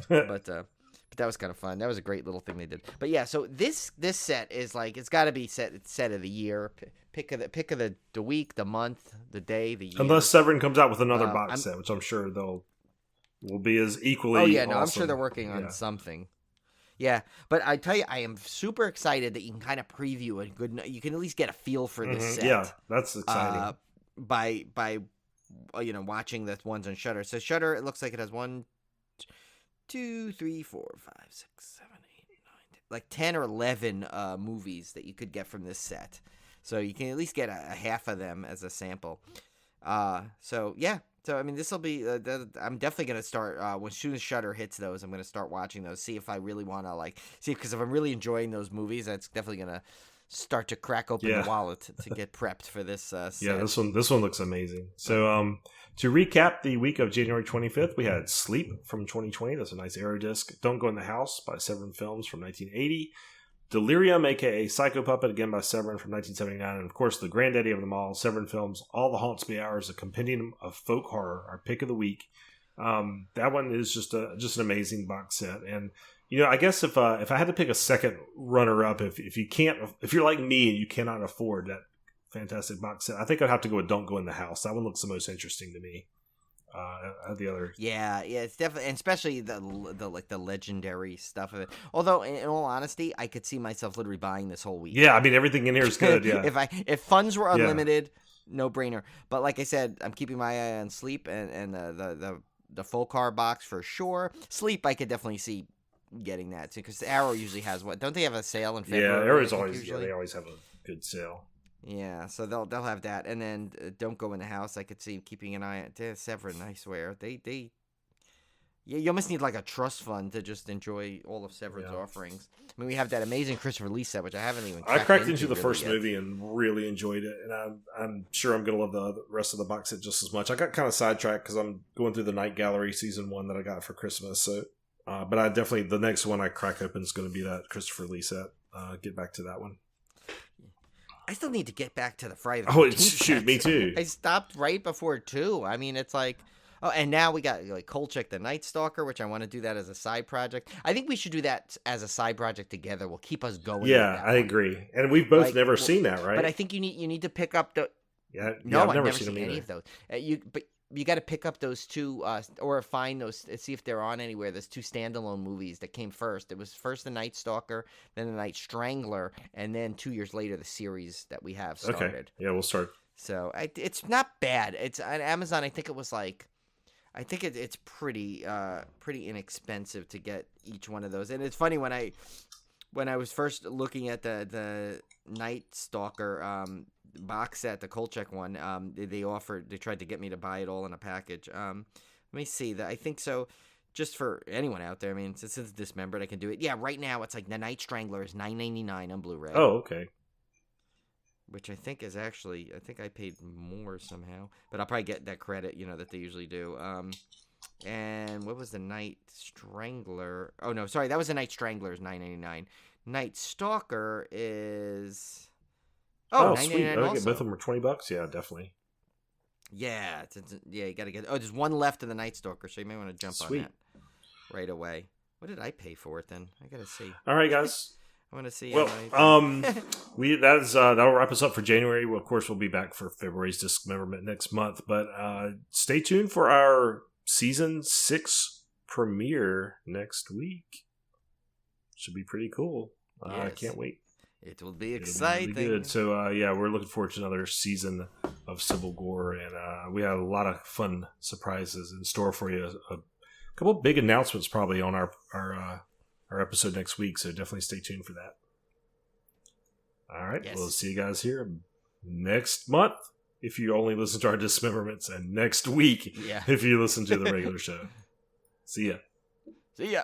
But that was kind of fun. That was a great little thing they did. But yeah, so this set is like, it's got to be set of the year, pick of the week, the month, the day, the year. Unless Severin comes out with another box set, which I'm sure will be as equally. Oh yeah, no, awesome. I'm sure they're working on something. Yeah, but I tell you, I am super excited that you can kind of preview a good. You can at least get a feel for this set. Yeah, that's exciting. By watching the ones on Shudder. So Shudder, it looks like it has 1, 2, 3, 4, 5, 6, 7, 8, 9, 10, like 10 or 11 movies that you could get from this set. So you can at least get a half of them as a sample. So yeah. So, I mean, this will be, I'm definitely going to start, as soon as Shudder hits those, I'm going to start watching those, see if I really want to, because if I'm really enjoying those movies, that's definitely going to start to crack open the wallet to get prepped for this set. Yeah, this one looks amazing. So, to recap the week of January 25th, we had Sleep from 2020. That's a nice Aero disc. Don't Go in the House by Severin Films from 1980. Delirium, a.k.a. Psycho Puppet, again by Severin from 1979. And, of course, the granddaddy of them all, Severin Films, All the Haunts Be Ours, a compendium of folk horror, our pick of the week. That one is just an amazing box set. And, I guess if I had to pick a second runner-up, if you're like me and you cannot afford that fantastic box set, I think I'd have to go with Don't Go in the House. That one looks the most interesting to me. The other, yeah, it's definitely, and especially the legendary stuff of it. Although, in all honesty, I could see myself literally buying this whole week. Yeah, I mean everything in here is good. Yeah, if funds were unlimited, no brainer. But like I said, I'm keeping my eye on Sleep and the full car box for sure. Sleep, I could definitely see getting that too, because Arrow usually has don't they have a sale in February? Yeah, Arrow's always they always have a good sale. Yeah, so they'll have that, and then Don't Go in the House. I could see keeping an eye on Severin. I swear you almost need like a trust fund to just enjoy all of Severin's offerings. I mean, we have that amazing Christopher Lee set, which I haven't even. I cracked into the first movie and really enjoyed it, and I'm sure I'm gonna love the rest of the box set just as much. I got kind of sidetracked because I'm going through the Night Gallery season 1 that I got for Christmas. So, but I definitely the next one I crack open is going to be that Christopher Lee set. Get back to that one. I still need to get back to the Friday the 13th. Shoot, me too. I stopped right before 2. I mean, it's like, and now we got Kolchak the Night Stalker, which I want to do that as a side project. I think we should do that as a side project together. We'll keep us going. Yeah, I agree. And we've both never seen that, right? But I think you need to pick up the. Yeah, no, I've never seen any of those. You got to pick up those 2, or find those, see if they're on anywhere. There's 2 standalone movies that came first. It was first The Night Stalker, then The Night Strangler, and then 2 years later the series that we have started. Okay, yeah, we'll start. So it's not bad. It's on Amazon. I think it was it's pretty inexpensive to get each one of those. And it's funny when I was first looking at the Night Stalker box set, the Kolchak one, they tried to get me to buy it all in a package. Let me see that. I think so. Just for anyone out there, I mean, since it's dismembered, I can do it. Yeah, right now it's like The Night Strangler is $9.99 on Blu-ray. Oh, okay. Which I think is actually, I think I paid more somehow, but I'll probably get that credit, that they usually do. And what was The Night Strangler? Oh no, sorry, that was The Night Strangler is $9.99. Night Stalker is. Oh, sweet. $9.99 Okay, also. both of them are $20. Yeah, definitely. Yeah, you got to get. Oh, there's one left in the Night Stalker, so you may want to jump Sweet. on that right away. What did I pay for it then? I got to see. All right, guys. I want to see. Well, that'll wrap us up for January. Well, of course, we'll be back for February's Discmemberment next month, but stay tuned for our season 6 premiere next week. Should be pretty cool. I can't wait. It will be exciting. Really good. So, we're looking forward to another season of Civil Gore, and we have a lot of fun surprises in store for you. A couple big announcements probably on our episode next week, so definitely stay tuned for that. All right, We'll see you guys here next month if you only listen to our Dismemberments, and next week if you listen to the regular show. See ya. See ya.